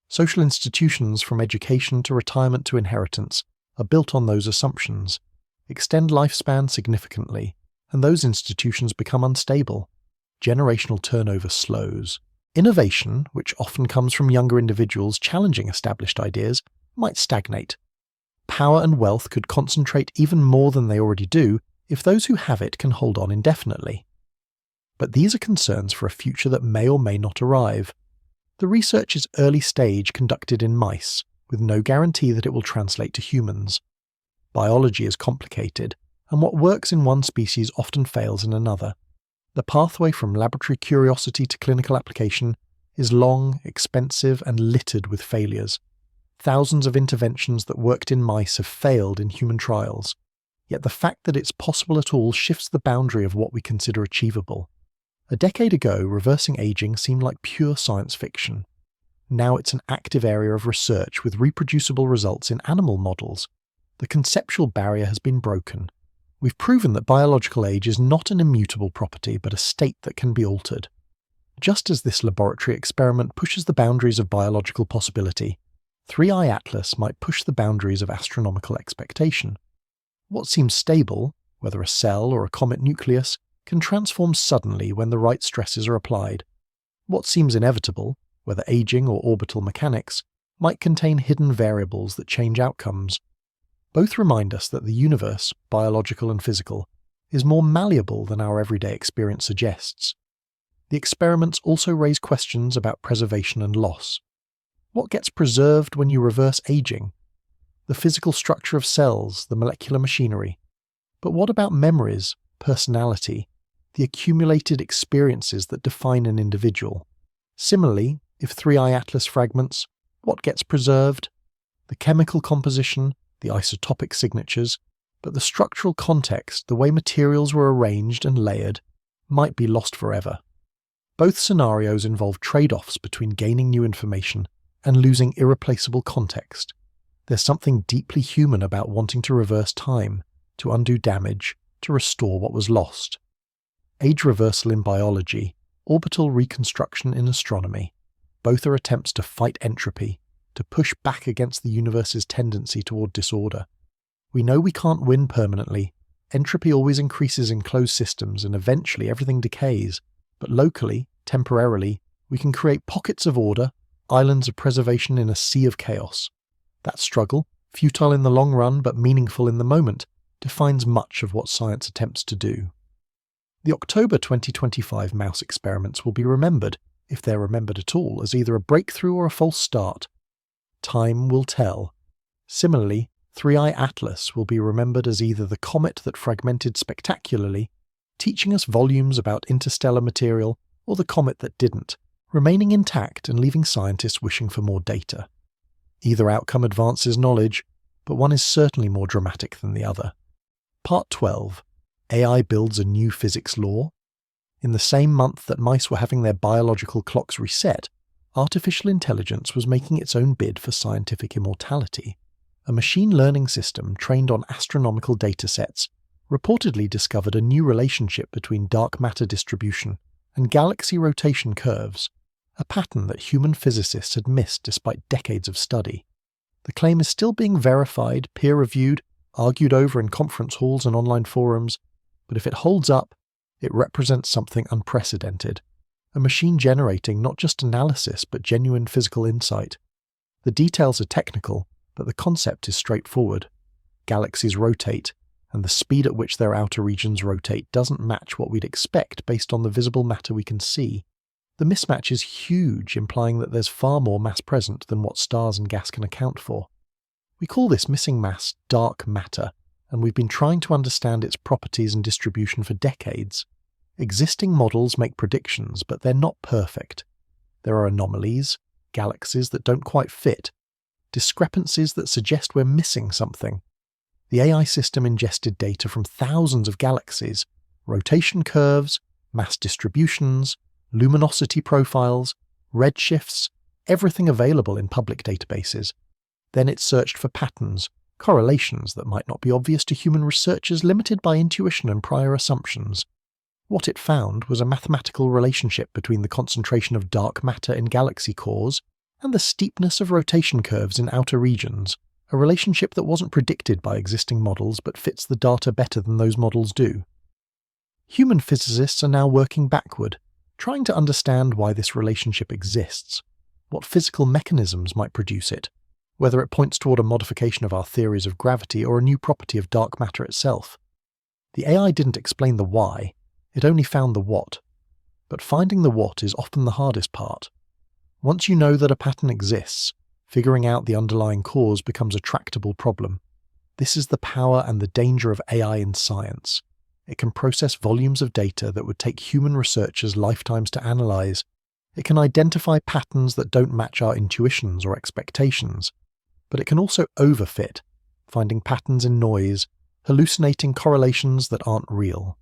Social institutions, from education to retirement to inheritance, are built on those assumptions. Extend lifespan significantly, and those institutions become unstable. Generational turnover slows. Innovation, which often comes from younger individuals challenging established ideas, might stagnate. Power and wealth could concentrate even more than they already do if those who have it can hold on indefinitely. But these are concerns for a future that may or may not arrive. The research is early stage, conducted in mice, with no guarantee that it will translate to humans. Biology is complicated, and what works in one species often fails in another. The pathway from laboratory curiosity to clinical application is long, expensive, and littered with failures. Thousands of interventions that worked in mice have failed in human trials. Yet the fact that it's possible at all shifts the boundary of what we consider achievable. A decade ago, reversing aging seemed like pure science fiction. Now it's an active area of research with reproducible results in animal models. The conceptual barrier has been broken. We've proven that biological age is not an immutable property but a state that can be altered. Just as this laboratory experiment pushes the boundaries of biological possibility, 3i Atlas might push the boundaries of astronomical expectation. What seems stable, whether a cell or a comet nucleus, can transform suddenly when the right stresses are applied. What seems inevitable, whether aging or orbital mechanics, might contain hidden variables that change outcomes. Both remind us that the universe, biological and physical, is more malleable than our everyday experience suggests. The experiments also raise questions about preservation and loss. What gets preserved when you reverse aging? The physical structure of cells, the molecular machinery. But what about memories, personality, the accumulated experiences that define an individual? Similarly, if 3i Atlas fragments, what gets preserved? The chemical composition, the isotopic signatures, but the structural context, the way materials were arranged and layered, might be lost forever. Both scenarios involve trade-offs between gaining new information and losing irreplaceable context. There's something deeply human about wanting to reverse time, to undo damage, to restore what was lost. Age reversal in biology, orbital reconstruction in astronomy. Both are attempts to fight entropy, to push back against the universe's tendency toward disorder. We know we can't win permanently. Entropy always increases in closed systems and eventually everything decays. But locally, temporarily, we can create pockets of order, islands of preservation in a sea of chaos. That struggle, futile in the long run but meaningful in the moment, defines much of what science attempts to do. The October 2025 mouse experiments will be remembered, if they're remembered at all, as either a breakthrough or a false start. Time will tell. Similarly, 3i Atlas will be remembered as either the comet that fragmented spectacularly, teaching us volumes about interstellar material, or the comet that didn't, remaining intact and leaving scientists wishing for more data. Either outcome advances knowledge, but one is certainly more dramatic than the other. Part 12. AI builds a new physics law. In the same month that mice were having their biological clocks reset, artificial intelligence was making its own bid for scientific immortality. A machine learning system trained on astronomical datasets reportedly discovered a new relationship between dark matter distribution and galaxy rotation curves, a pattern that human physicists had missed despite decades of study. The claim is still being verified, peer-reviewed, argued over in conference halls and online forums, but if it holds up, it represents something unprecedented, a machine generating not just analysis but genuine physical insight. The details are technical, but the concept is straightforward. Galaxies rotate, and the speed at which their outer regions rotate doesn't match what we'd expect based on the visible matter we can see. The mismatch is huge, implying that there's far more mass present than what stars and gas can account for. We call this missing mass dark matter, and we've been trying to understand its properties and distribution for decades. Existing models make predictions, but they're not perfect. There are anomalies, galaxies that don't quite fit, discrepancies that suggest we're missing something. The AI system ingested data from thousands of galaxies, rotation curves, mass distributions, luminosity profiles, redshifts, everything available in public databases. Then it searched for patterns, correlations that might not be obvious to human researchers limited by intuition and prior assumptions. What it found was a mathematical relationship between the concentration of dark matter in galaxy cores and the steepness of rotation curves in outer regions, a relationship that wasn't predicted by existing models but fits the data better than those models do. Human physicists are now working backward, trying to understand why this relationship exists, what physical mechanisms might produce it, whether it points toward a modification of our theories of gravity or a new property of dark matter itself. The AI didn't explain the why, it only found the what. But finding the what is often the hardest part. Once you know that a pattern exists, figuring out the underlying cause becomes a tractable problem. This is the power and the danger of AI in science. It can process volumes of data that would take human researchers lifetimes to analyze. It can identify patterns that don't match our intuitions or expectations. But it can also overfit, finding patterns in noise, hallucinating correlations that aren't real.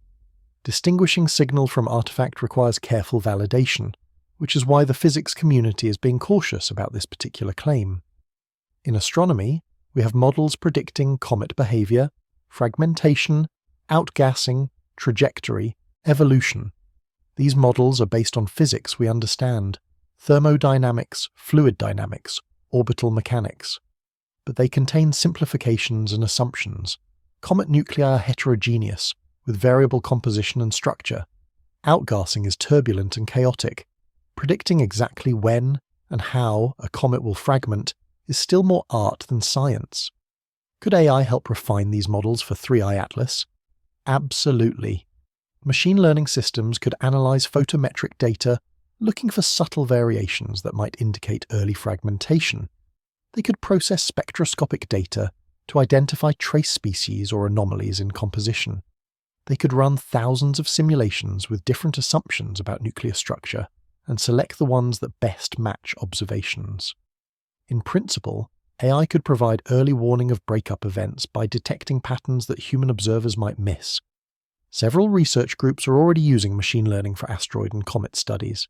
Distinguishing signal from artifact requires careful validation, which is why the physics community is being cautious about this particular claim. In astronomy, We have models predicting comet behavior, fragmentation, outgassing, trajectory, evolution. These models are based on physics we understand: thermodynamics, fluid dynamics, orbital mechanics. But they contain simplifications and assumptions. Comet nuclei are heterogeneous, with variable composition and structure. Outgassing is turbulent and chaotic. Predicting exactly when and how a comet will fragment is still more art than science. Could AI help refine these models for 3i Atlas? Absolutely. Machine learning systems could analyze photometric data, looking for subtle variations that might indicate early fragmentation. They could process spectroscopic data to identify trace species or anomalies in composition. They could run thousands of simulations with different assumptions about nuclear structure and select the ones that best match observations. In principle, AI could provide early warning of breakup events by detecting patterns that human observers might miss. Several research groups are already using machine learning for asteroid and comet studies.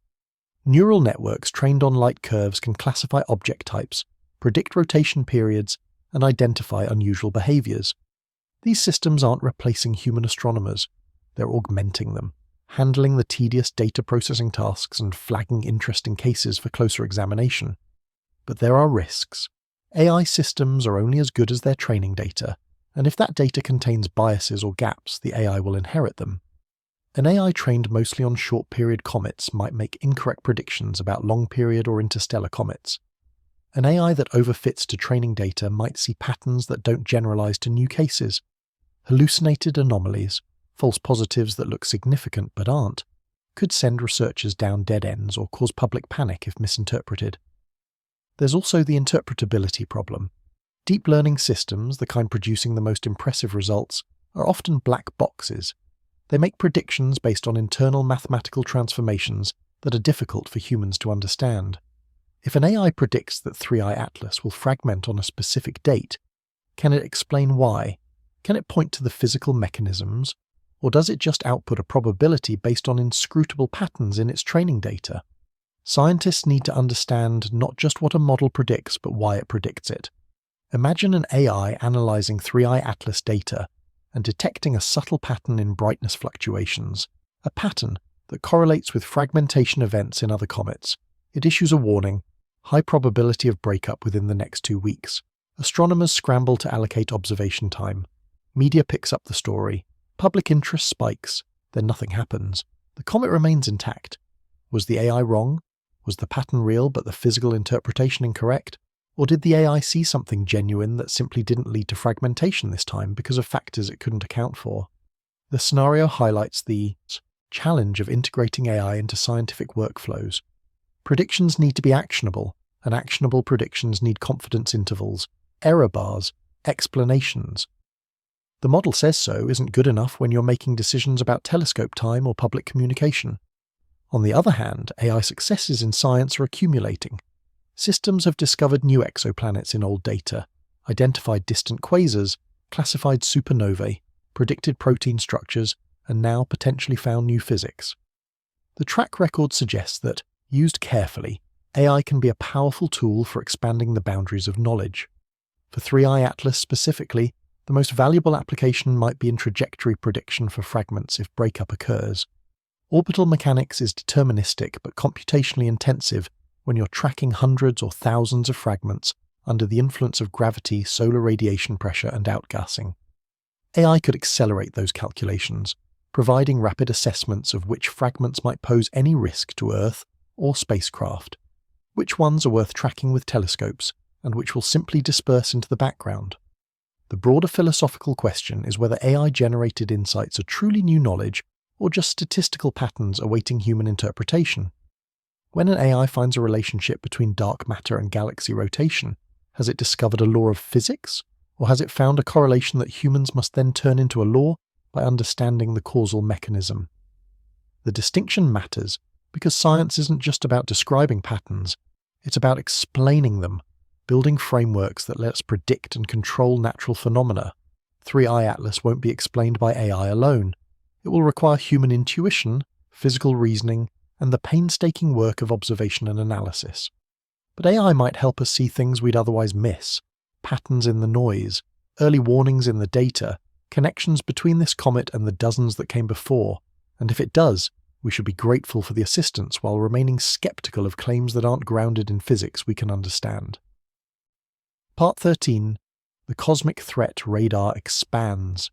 Neural networks trained on light curves can classify object types, predict rotation periods, and identify unusual behaviors. These systems aren't replacing human astronomers, they're augmenting them, handling the tedious data processing tasks and flagging interesting cases for closer examination. But there are risks. AI systems are only as good as their training data, and if that data contains biases or gaps, the AI will inherit them. An AI trained mostly on short-period comets might make incorrect predictions about long-period or interstellar comets. An AI that overfits to training data might see patterns that don't generalize to new cases. Hallucinated anomalies, false positives that look significant but aren't, could send researchers down dead ends or cause public panic if misinterpreted. There's also the interpretability problem. Deep learning systems, the kind producing the most impressive results, are often black boxes. They make predictions based on internal mathematical transformations that are difficult for humans to understand. If an AI predicts that 3i Atlas will fragment on a specific date, can it explain why? Can it point to the physical mechanisms? Or does it just output a probability based on inscrutable patterns in its training data? Scientists need to understand not just what a model predicts, but why it predicts it. Imagine an AI analyzing 3i Atlas data and detecting a subtle pattern in brightness fluctuations, a pattern that correlates with fragmentation events in other comets. It issues a warning: high probability of breakup within the next 2 weeks. Astronomers scramble to allocate observation time. Media picks up the story. Public interest spikes. Then nothing happens. The comet remains intact. Was the AI wrong? Was the pattern real but the physical interpretation incorrect? Or did the AI see something genuine that simply didn't lead to fragmentation this time because of factors it couldn't account for? The scenario highlights the challenge of integrating AI into scientific workflows. Predictions need to be actionable, and actionable predictions need confidence intervals, error bars, explanations. The model says so isn't good enough when you're making decisions about telescope time or public communication. On the other hand, AI successes in science are accumulating. Systems have discovered new exoplanets in old data, identified distant quasars, classified supernovae, predicted protein structures, and now potentially found new physics. The track record suggests that, used carefully, AI can be a powerful tool for expanding the boundaries of knowledge. For 3i Atlas specifically, the most valuable application might be in trajectory prediction for fragments if breakup occurs. Orbital mechanics is deterministic but computationally intensive when you're tracking hundreds or thousands of fragments under the influence of gravity, solar radiation pressure, and outgassing. AI could accelerate those calculations, providing rapid assessments of which fragments might pose any risk to Earth or spacecraft, which ones are worth tracking with telescopes, and which will simply disperse into the background. The broader philosophical question is whether AI-generated insights are truly new knowledge or just statistical patterns awaiting human interpretation. When an AI finds a relationship between dark matter and galaxy rotation, has it discovered a law of physics, or has it found a correlation that humans must then turn into a law by understanding the causal mechanism? The distinction matters because science isn't just about describing patterns, it's about explaining them, building frameworks that let us predict and control natural phenomena. 3i Atlas won't be explained by AI alone. It will require human intuition, physical reasoning, and the painstaking work of observation and analysis. But AI might help us see things we'd otherwise miss, patterns in the noise, early warnings in the data, connections between this comet and the dozens that came before, and if it does, we should be grateful for the assistance while remaining skeptical of claims that aren't grounded in physics we can understand. Part 13. The Cosmic Threat Radar Expands.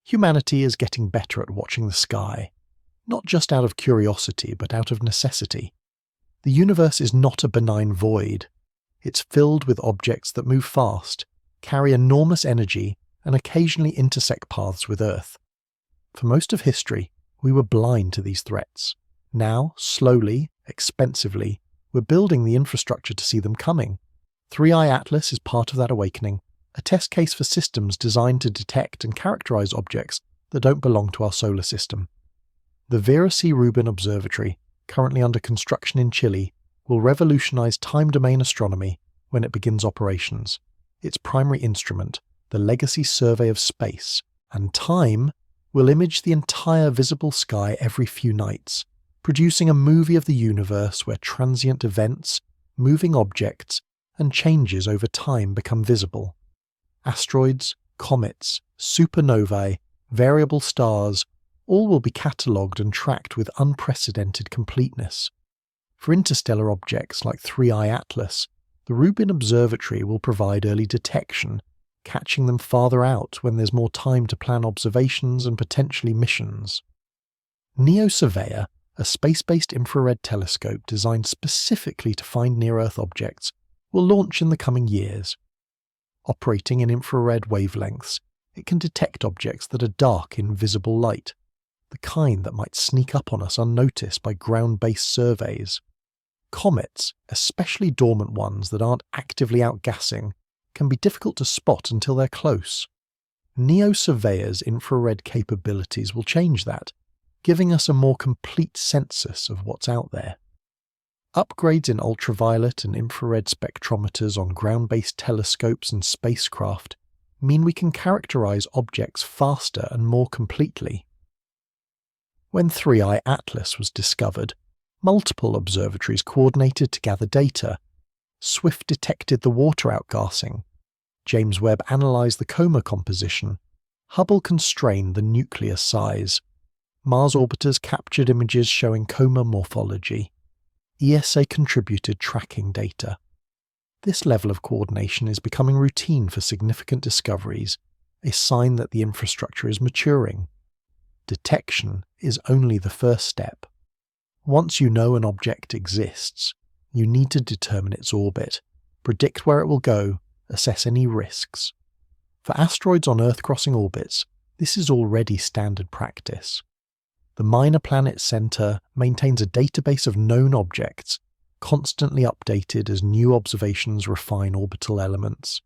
Humanity is getting better at watching the sky, not just out of curiosity but out of necessity. The universe is not a benign void. It's filled with objects that move fast, carry enormous energy, and occasionally intersect paths with Earth. For most of history, we were blind to these threats. Now, slowly, expensively, we're building the infrastructure to see them coming. 3i Atlas is part of that awakening, a test case for systems designed to detect and characterize objects that don't belong to our solar system. The Vera C. Rubin Observatory, currently under construction in Chile, will revolutionize time-domain astronomy when it begins operations. Its primary instrument, the Legacy Survey of Space, and time, will image the entire visible sky every few nights, producing a movie of the universe where transient events, moving objects, and changes over time become visible. Asteroids, comets, supernovae, variable stars, all will be catalogued and tracked with unprecedented completeness. For interstellar objects like 3i Atlas, the Rubin Observatory will provide early detection, catching them farther out when there's more time to plan observations and potentially missions. NEO-Surveyor, a space-based infrared telescope designed specifically to find near-Earth objects, will launch in the coming years. Operating in infrared wavelengths, it can detect objects that are dark in visible light, the kind that might sneak up on us unnoticed by ground-based surveys. Comets, especially dormant ones that aren't actively outgassing, can be difficult to spot until they're close. NEO-Surveyor's infrared capabilities will change that, giving us a more complete census of what's out there. Upgrades in ultraviolet and infrared spectrometers on ground-based telescopes and spacecraft mean we can characterize objects faster and more completely. When 3i Atlas was discovered, multiple observatories coordinated to gather data. Swift detected the water outgassing. James Webb analysed the coma composition. Hubble constrained the nucleus size. Mars orbiters captured images showing coma morphology. ESA contributed tracking data. This level of coordination is becoming routine for significant discoveries, a sign that the infrastructure is maturing. Detection is only the first step. Once you know an object exists, you need to determine its orbit, predict where it will go, assess any risks. For asteroids on Earth-crossing orbits, this is already standard practice. The Minor Planet Center maintains a database of known objects, constantly updated as new observations refine orbital elements.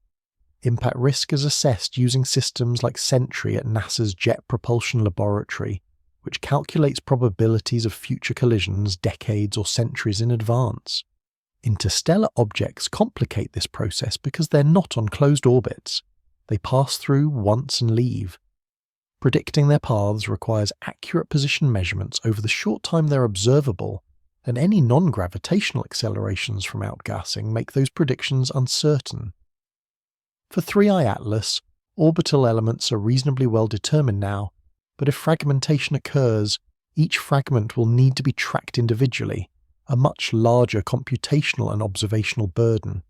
Impact risk is assessed using systems like Sentry at NASA's Jet Propulsion Laboratory, which calculates probabilities of future collisions decades or centuries in advance. Interstellar objects complicate this process because they're not on closed orbits. They pass through once and leave. Predicting their paths requires accurate position measurements over the short time they're observable, and any non-gravitational accelerations from outgassing make those predictions uncertain. For 3i Atlas, orbital elements are reasonably well determined now, but if fragmentation occurs, each fragment will need to be tracked individually, a much larger computational and observational burden.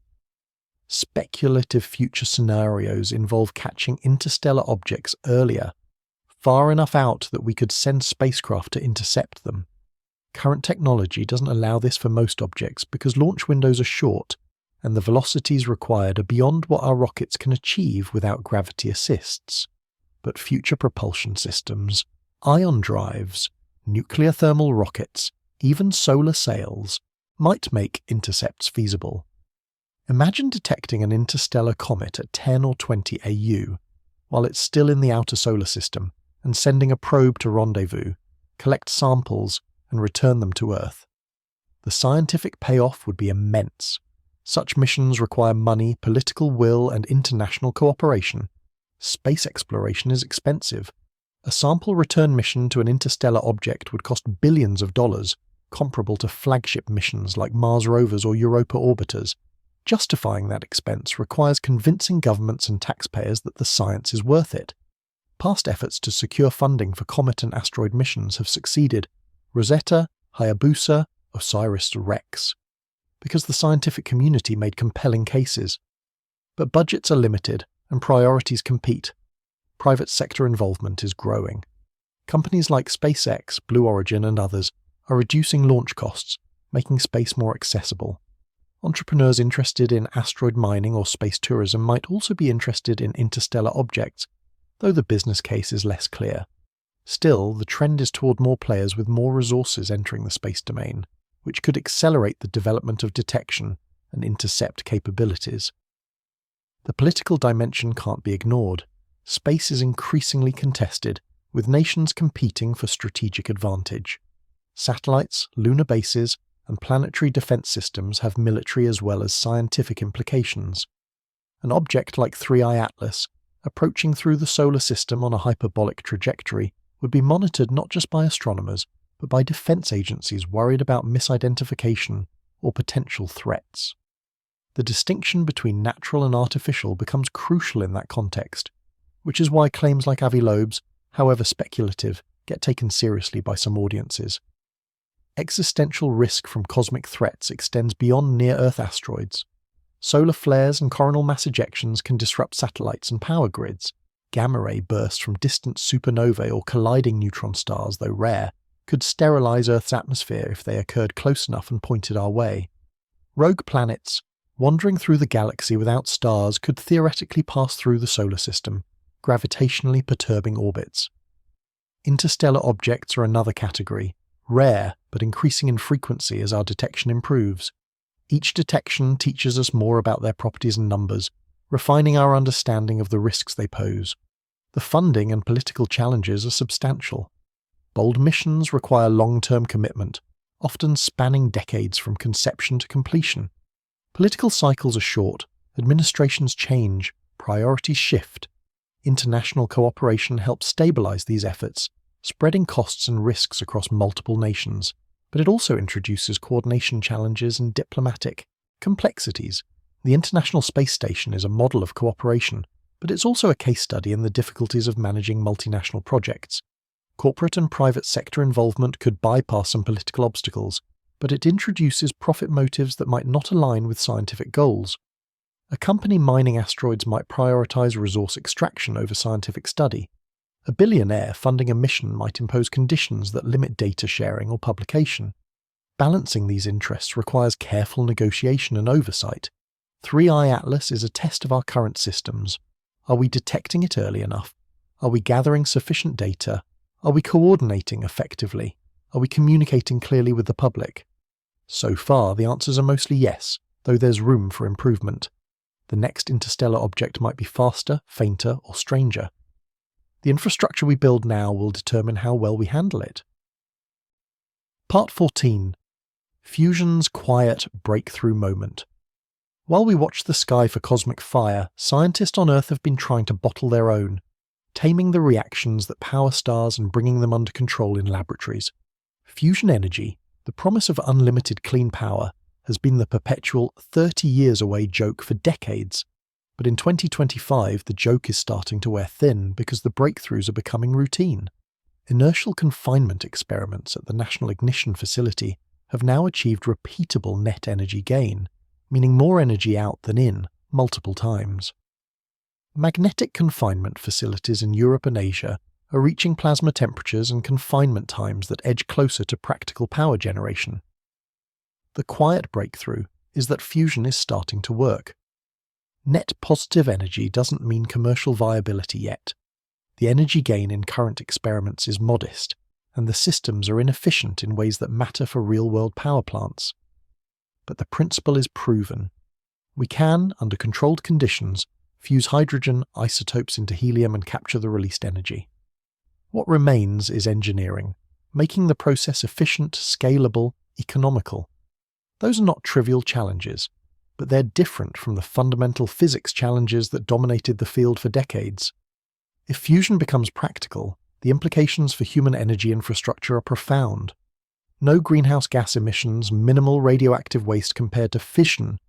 Speculative future scenarios involve catching interstellar objects earlier, far enough out that we could send spacecraft to intercept them. Current technology doesn't allow this for most objects because launch windows are short, and the velocities required are beyond what our rockets can achieve without gravity assists. But future propulsion systems, ion drives, nuclear thermal rockets, even solar sails, might make intercepts feasible. Imagine detecting an interstellar comet at 10 or 20 AU, while it's still in the outer solar system, and sending a probe to rendezvous, collect samples, and return them to Earth. The scientific payoff would be immense. Such missions require money, political will, and international cooperation. Space exploration is expensive. A sample return mission to an interstellar object would cost billions of dollars, comparable to flagship missions like Mars rovers or Europa orbiters. Justifying that expense requires convincing governments and taxpayers that the science is worth it. Past efforts to secure funding for comet and asteroid missions have succeeded: Rosetta, Hayabusa, OSIRIS-REx, because the scientific community made compelling cases. But budgets are limited and priorities compete. Private sector involvement is growing. Companies like SpaceX, Blue Origin and others are reducing launch costs, making space more accessible. Entrepreneurs interested in asteroid mining or space tourism might also be interested in interstellar objects, though the business case is less clear. Still, the trend is toward more players with more resources entering the space domain, which could accelerate the development of detection and intercept capabilities. The political dimension can't be ignored. Space is increasingly contested, with nations competing for strategic advantage. Satellites, lunar bases, and planetary defense systems have military as well as scientific implications. An object like 3I Atlas, approaching through the solar system on a hyperbolic trajectory, would be monitored not just by astronomers, but by defense agencies worried about misidentification or potential threats. The distinction between natural and artificial becomes crucial in that context, which is why claims like Avi Loeb's, however speculative, get taken seriously by some audiences. Existential risk from cosmic threats extends beyond near-Earth asteroids. Solar flares and coronal mass ejections can disrupt satellites and power grids. Gamma-ray bursts from distant supernovae or colliding neutron stars, though rare, could sterilize Earth's atmosphere if they occurred close enough and pointed our way. Rogue planets, wandering through the galaxy without stars, could theoretically pass through the solar system, gravitationally perturbing orbits. Interstellar objects are another category, rare but increasing in frequency as our detection improves. Each detection teaches us more about their properties and numbers, refining our understanding of the risks they pose. The funding and political challenges are substantial. Bold missions require long-term commitment, often spanning decades from conception to completion. Political cycles are short, administrations change, priorities shift. International cooperation helps stabilize these efforts, spreading costs and risks across multiple nations, but it also introduces coordination challenges and diplomatic complexities. The International Space Station is a model of cooperation, but it's also a case study in the difficulties of managing multinational projects. Corporate and private sector involvement could bypass some political obstacles, but it introduces profit motives that might not align with scientific goals. A company mining asteroids might prioritize resource extraction over scientific study. A billionaire funding a mission might impose conditions that limit data sharing or publication. Balancing these interests requires careful negotiation and oversight. 3I Atlas is a test of our current systems. Are we detecting it early enough? Are we gathering sufficient data? Are we coordinating effectively? Are we communicating clearly with the public? So far, the answers are mostly yes, though there's room for improvement. The next interstellar object might be faster, fainter, or stranger. The infrastructure we build now will determine how well we handle it. Part 14. Fusion's quiet breakthrough moment. While we watch the sky for cosmic fire, scientists on Earth have been trying to bottle their own, taming the reactions that power stars and bringing them under control in laboratories. Fusion energy, the promise of unlimited clean power, has been the perpetual 30 years away joke for decades. But in 2025, the joke is starting to wear thin because the breakthroughs are becoming routine. Inertial confinement experiments at the National Ignition Facility have now achieved repeatable net energy gain, meaning more energy out than in, multiple times. Magnetic confinement facilities in Europe and Asia are reaching plasma temperatures and confinement times that edge closer to practical power generation. The quiet breakthrough is that fusion is starting to work. Net positive energy doesn't mean commercial viability yet. The energy gain in current experiments is modest, and the systems are inefficient in ways that matter for real-world power plants. But the principle is proven. We can, under controlled conditions, fuse hydrogen isotopes into helium and capture the released energy. What remains is engineering, making the process efficient, scalable, economical. Those are not trivial challenges, but they're different from the fundamental physics challenges that dominated the field for decades. If fusion becomes practical, the implications for human energy infrastructure are profound. No greenhouse gas emissions, minimal radioactive waste compared to fission,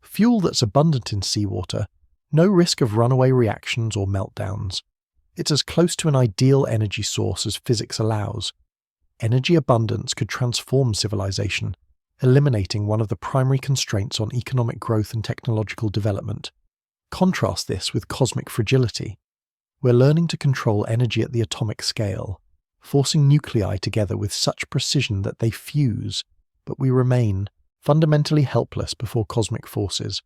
Fuel that's abundant in seawater, no risk of runaway reactions or meltdowns. It's as close to an ideal energy source as physics allows. Energy abundance could transform civilization, eliminating one of the primary constraints on economic growth and technological development. Contrast this with cosmic fragility. We're learning to control energy at the atomic scale, forcing nuclei together with such precision that they fuse, but we remain fundamentally helpless before cosmic forces.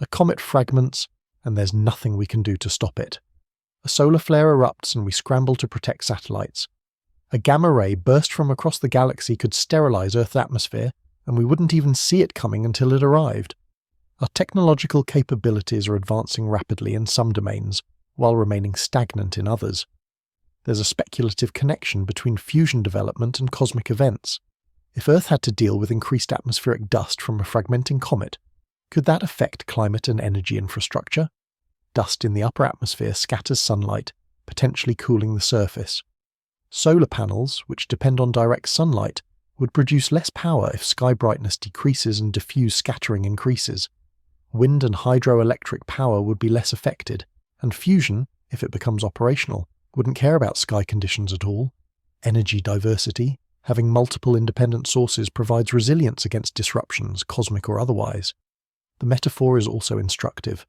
A comet fragments, and there's nothing we can do to stop it. A solar flare erupts and we scramble to protect satellites. A gamma ray burst from across the galaxy could sterilize Earth's atmosphere, and we wouldn't even see it coming until it arrived. Our technological capabilities are advancing rapidly in some domains, while remaining stagnant in others. There's a speculative connection between fusion development and cosmic events. If Earth had to deal with increased atmospheric dust from a fragmenting comet, could that affect climate and energy infrastructure? Dust in the upper atmosphere scatters sunlight, potentially cooling the surface. Solar panels, which depend on direct sunlight, would produce less power if sky brightness decreases and diffuse scattering increases. Wind and hydroelectric power would be less affected, and fusion, if it becomes operational, wouldn't care about sky conditions at all. Energy diversity, having multiple independent sources, provides resilience against disruptions, cosmic or otherwise. The metaphor is also instructive.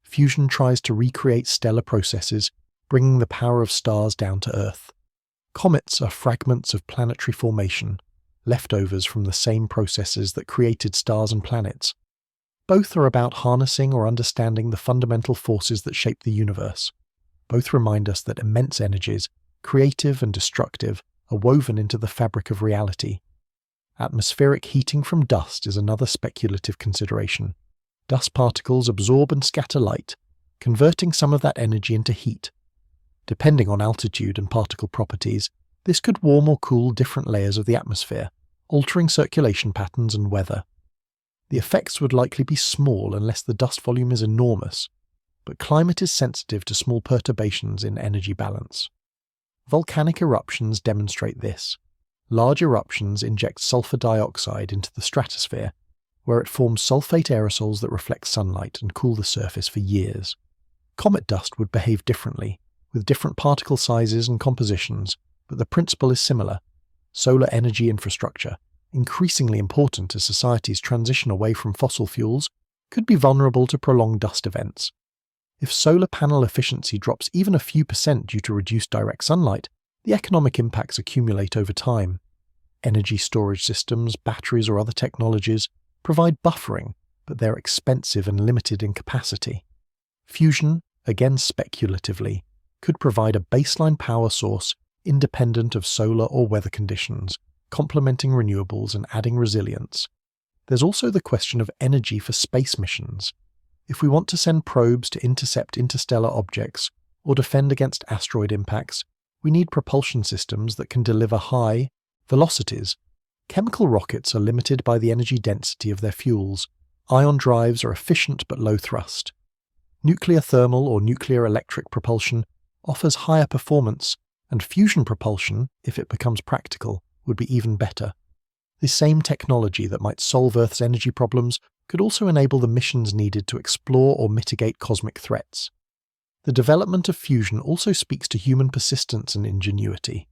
Fusion tries to recreate stellar processes, bringing the power of stars down to Earth. Comets are fragments of planetary formation, leftovers from the same processes that created stars and planets. Both are about harnessing or understanding the fundamental forces that shape the universe. Both remind us that immense energies, creative and destructive, are woven into the fabric of reality. Atmospheric heating from dust is another speculative consideration. Dust particles absorb and scatter light, converting some of that energy into heat. Depending on altitude and particle properties, this could warm or cool different layers of the atmosphere, altering circulation patterns and weather. The effects would likely be small unless the dust volume is enormous, but climate is sensitive to small perturbations in energy balance. Volcanic eruptions demonstrate this. Large eruptions inject sulfur dioxide into the stratosphere, where it forms sulfate aerosols that reflect sunlight and cool the surface for years. Comet dust would behave differently, with different particle sizes and compositions, but the principle is similar. Solar energy infrastructure, increasingly important as societies transition away from fossil fuels, could be vulnerable to prolonged dust events. If solar panel efficiency drops even a few % due to reduced direct sunlight, the economic impacts accumulate over time. Energy storage systems, batteries or other technologies provide buffering, but they're expensive and limited in capacity. Fusion, again speculatively, could provide a baseline power source independent of solar or weather conditions, complementing renewables and adding resilience. There's also the question of energy for space missions. If we want to send probes to intercept interstellar objects or defend against asteroid impacts, we need propulsion systems that can deliver high velocities. Chemical rockets are limited by the energy density of their fuels. Ion drives are efficient but low thrust. Nuclear thermal or nuclear electric propulsion offers higher performance, and fusion propulsion, if it becomes practical, would be even better. The same technology that might solve Earth's energy problems could also enable the missions needed to explore or mitigate cosmic threats. The development of fusion also speaks to human persistence and ingenuity.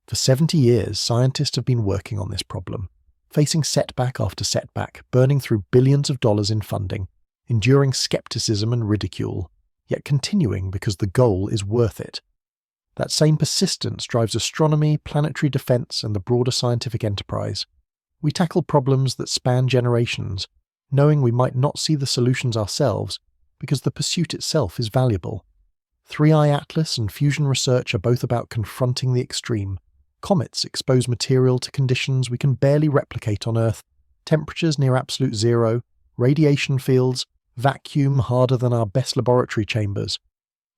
For 70 years, scientists have been working on this problem, facing setback after setback, burning through billions of dollars in funding, enduring skepticism and ridicule, yet continuing because the goal is worth it. That same persistence drives astronomy, planetary defense, and the broader scientific enterprise. We tackle problems that span generations, knowing we might not see the solutions ourselves because the pursuit itself is valuable. 3i Atlas and fusion research are both about confronting the extreme. Comets expose material to conditions we can barely replicate on Earth, temperatures near absolute zero, radiation fields, vacuum harder than our best laboratory chambers.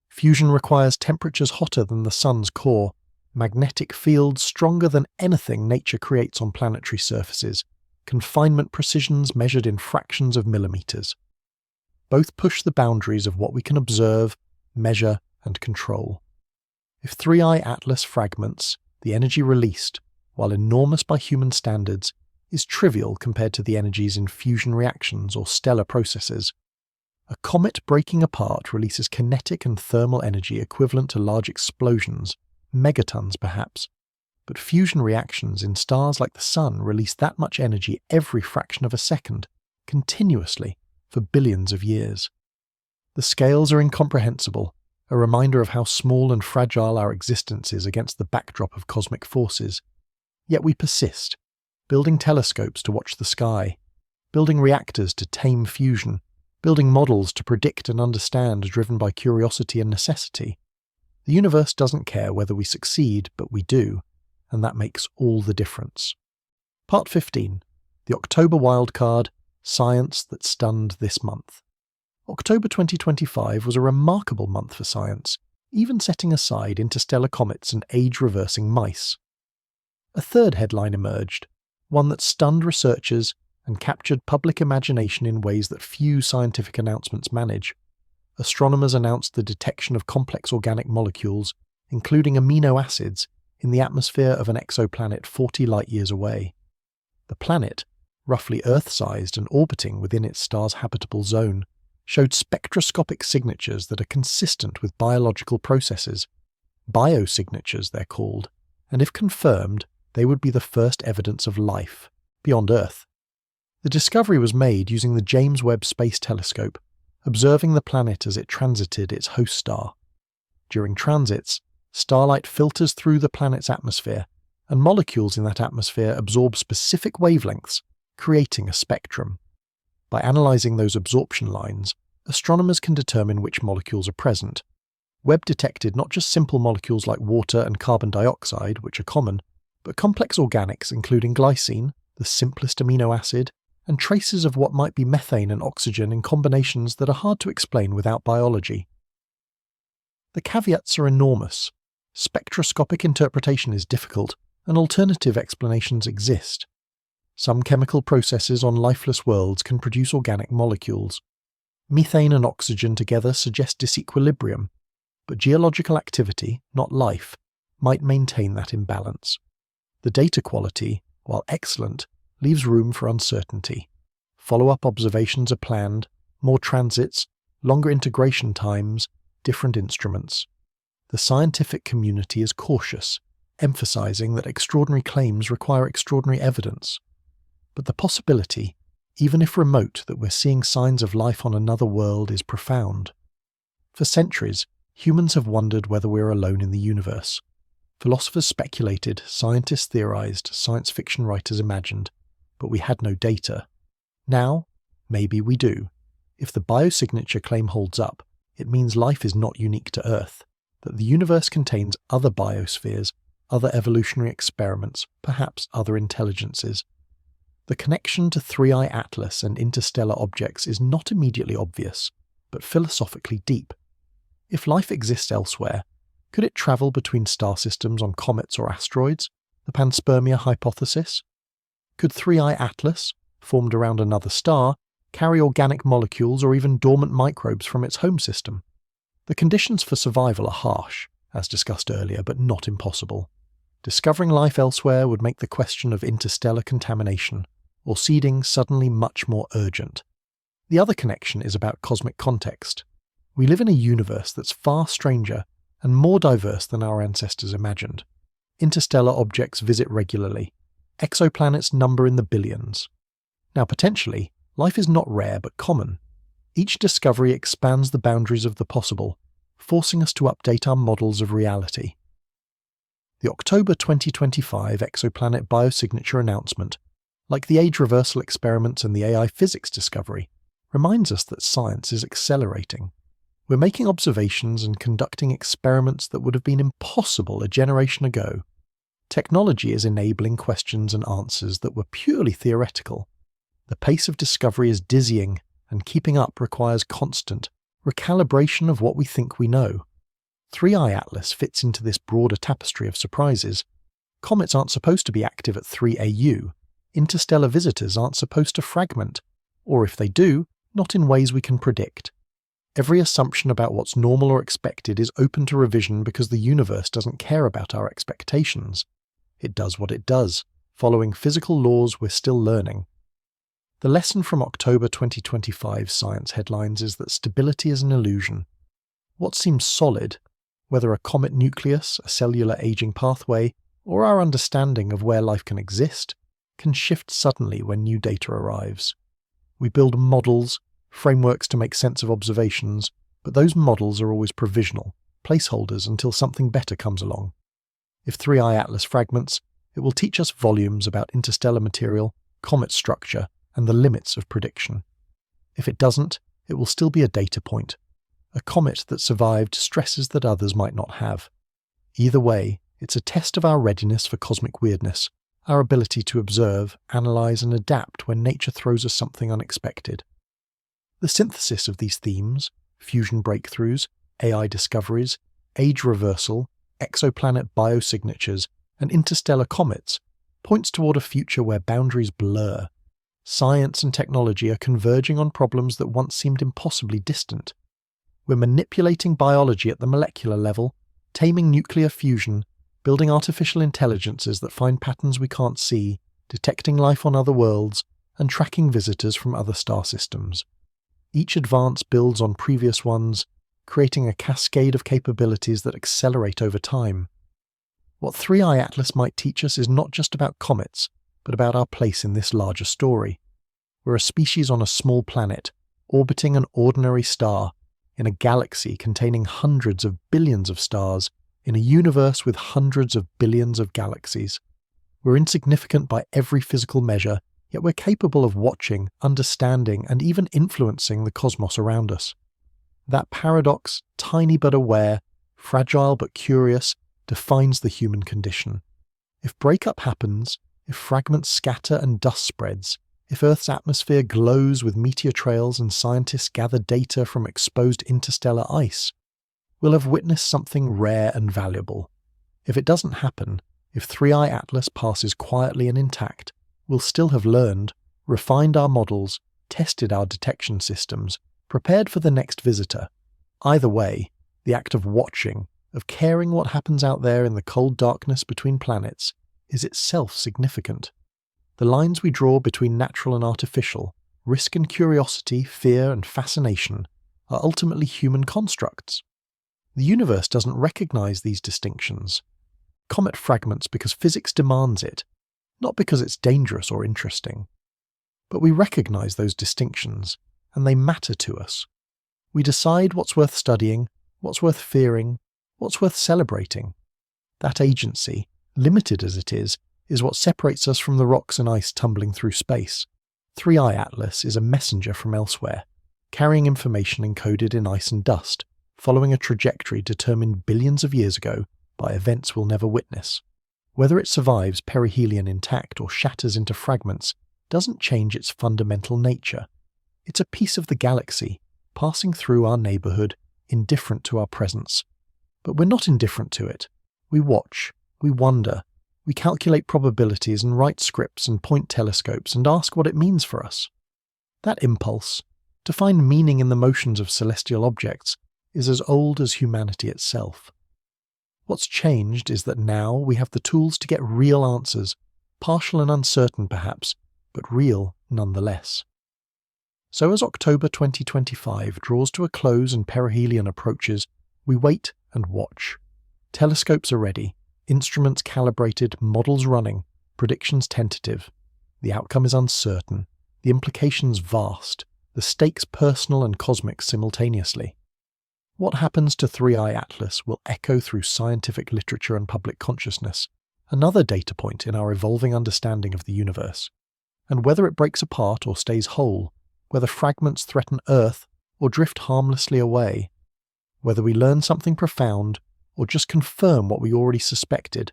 Fusion requires temperatures hotter than the sun's core, magnetic fields stronger than anything nature creates on planetary surfaces, confinement precisions measured in fractions of millimeters. Both push the boundaries of what we can observe, measure, and control. If 3i Atlas fragments, the energy released, while enormous by human standards, is trivial compared to the energies in fusion reactions or stellar processes. A comet breaking apart releases kinetic and thermal energy equivalent to large explosions, megatons perhaps, but fusion reactions in stars like the Sun release that much energy every fraction of a second, continuously, for billions of years. The scales are incomprehensible, a reminder of how small and fragile our existence is against the backdrop of cosmic forces. Yet we persist, building telescopes to watch the sky, building reactors to tame fusion, building models to predict and understand driven by curiosity and necessity. The universe doesn't care whether we succeed, but we do, and that makes all the difference. Part 15. The October Wildcard, Science That Stunned This Month. October 2025 was a remarkable month for science, even setting aside interstellar comets and age-reversing mice. A third headline emerged, one that stunned researchers and captured public imagination in ways that few scientific announcements manage. Astronomers announced the detection of complex organic molecules, including amino acids, in the atmosphere of an exoplanet 40 light-years away. The planet, roughly Earth-sized and orbiting within its star's habitable zone, showed spectroscopic signatures that are consistent with biological processes. Biosignatures, they're called, and if confirmed, they would be the first evidence of life, beyond Earth. The discovery was made using the James Webb Space Telescope, observing the planet as it transited its host star. During transits, starlight filters through the planet's atmosphere, and molecules in that atmosphere absorb specific wavelengths, creating a spectrum. By analysing those absorption lines, astronomers can determine which molecules are present. Webb detected not just simple molecules like water and carbon dioxide, which are common, but complex organics including glycine, the simplest amino acid, and traces of what might be methane and oxygen in combinations that are hard to explain without biology. The caveats are enormous. Spectroscopic interpretation is difficult, and alternative explanations exist. Some chemical processes on lifeless worlds can produce organic molecules. Methane and oxygen together suggest disequilibrium, but geological activity, not life, might maintain that imbalance. The data quality, while excellent, leaves room for uncertainty. Follow-up observations are planned, more transits, longer integration times, different instruments. The scientific community is cautious, emphasizing that extraordinary claims require extraordinary evidence. But the possibility, even if remote, that we're seeing signs of life on another world is profound. For centuries, humans have wondered whether we're alone in the universe. Philosophers speculated, scientists theorized, science fiction writers imagined, but we had no data. Now, maybe we do. If the biosignature claim holds up, it means life is not unique to Earth, that the universe contains other biospheres, other evolutionary experiments, perhaps other intelligences. The connection to 3i Atlas and interstellar objects is not immediately obvious, but philosophically deep. If life exists elsewhere, could it travel between star systems on comets or asteroids? The panspermia hypothesis? Could 3i Atlas, formed around another star, carry organic molecules or even dormant microbes from its home system? The conditions for survival are harsh, as discussed earlier, but not impossible. Discovering life elsewhere would make the question of interstellar contamination or seeding suddenly much more urgent. The other connection is about cosmic context. We live in a universe that's far stranger and more diverse than our ancestors imagined. Interstellar objects visit regularly. Exoplanets number in the billions. Now potentially, life is not rare but common. Each discovery expands the boundaries of the possible, forcing us to update our models of reality. The October 2025 exoplanet biosignature announcement, like the age reversal experiments and the AI physics discovery, reminds us that science is accelerating. We're making observations and conducting experiments that would have been impossible a generation ago. Technology is enabling questions and answers that were purely theoretical. The pace of discovery is dizzying, and keeping up requires constant recalibration of what we think we know. 3i Atlas fits into this broader tapestry of surprises. Comets aren't supposed to be active at 3AU. Interstellar visitors aren't supposed to fragment, or if they do, not in ways we can predict. Every assumption about what's normal or expected is open to revision because the universe doesn't care about our expectations. It does what it does, following physical laws we're still learning. The lesson from October 2025 science headlines is that stability is an illusion. What seems solid, whether a comet nucleus, a cellular aging pathway, or our understanding of where life can exist, can shift suddenly when new data arrives. We build models, frameworks to make sense of observations, but those models are always provisional, placeholders until something better comes along. If 3I Atlas fragments, it will teach us volumes about interstellar material, comet structure, and the limits of prediction. If it doesn't, it will still be a data point, a comet that survived stresses that others might not have. Either way, it's a test of our readiness for cosmic weirdness, our ability to observe, analyze, and adapt when nature throws us something unexpected. The synthesis of these themes, fusion breakthroughs, AI discoveries, age reversal, exoplanet biosignatures, and interstellar comets, points toward a future where boundaries blur. Science and technology are converging on problems that once seemed impossibly distant. We're manipulating biology at the molecular level, taming nuclear fusion, building artificial intelligences that find patterns we can't see, detecting life on other worlds, and tracking visitors from other star systems. Each advance builds on previous ones, creating a cascade of capabilities that accelerate over time. What 3I Atlas might teach us is not just about comets, but about our place in this larger story. We're a species on a small planet, orbiting an ordinary star, in a galaxy containing hundreds of billions of stars, in a universe with hundreds of billions of galaxies. We're insignificant by every physical measure, yet we're capable of watching, understanding, and even influencing the cosmos around us. That paradox, tiny but aware, fragile but curious, defines the human condition. If breakup happens, if fragments scatter and dust spreads, if Earth's atmosphere glows with meteor trails and scientists gather data from exposed interstellar ice, we'll have witnessed something rare and valuable. If it doesn't happen, if 3I Atlas passes quietly and intact, we'll still have learned, refined our models, tested our detection systems, prepared for the next visitor. Either way, the act of watching, of caring what happens out there in the cold darkness between planets, is itself significant. The lines we draw between natural and artificial, risk and curiosity, fear and fascination, are ultimately human constructs. The universe doesn't recognize these distinctions. Comet fragments because physics demands it, not because it's dangerous or interesting. But we recognize those distinctions, and they matter to us. We decide what's worth studying, what's worth fearing, what's worth celebrating. That agency, limited as it is what separates us from the rocks and ice tumbling through space. 3I Atlas is a messenger from elsewhere, carrying information encoded in ice and dust, following a trajectory determined billions of years ago by events we'll never witness. Whether it survives perihelion intact or shatters into fragments doesn't change its fundamental nature. It's a piece of the galaxy, passing through our neighborhood, indifferent to our presence. But we're not indifferent to it. We watch, we wonder, we calculate probabilities and write scripts and point telescopes and ask what it means for us. That impulse, to find meaning in the motions of celestial objects, is as old as humanity itself. What's changed is that now we have the tools to get real answers, partial and uncertain perhaps, but real nonetheless. So as October 2025 draws to a close and perihelion approaches, we wait and watch. Telescopes are ready, instruments calibrated, models running, predictions tentative. The outcome is uncertain, the implications vast, the stakes personal and cosmic simultaneously. What happens to 3I Atlas will echo through scientific literature and public consciousness, another data point in our evolving understanding of the universe. And whether it breaks apart or stays whole, whether fragments threaten Earth or drift harmlessly away, whether we learn something profound or just confirm what we already suspected,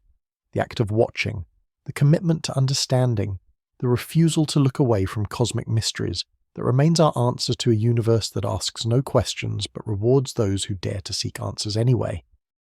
the act of watching, the commitment to understanding, the refusal to look away from cosmic mysteries that remains our answer to a universe that asks no questions but rewards those who dare to seek answers anyway.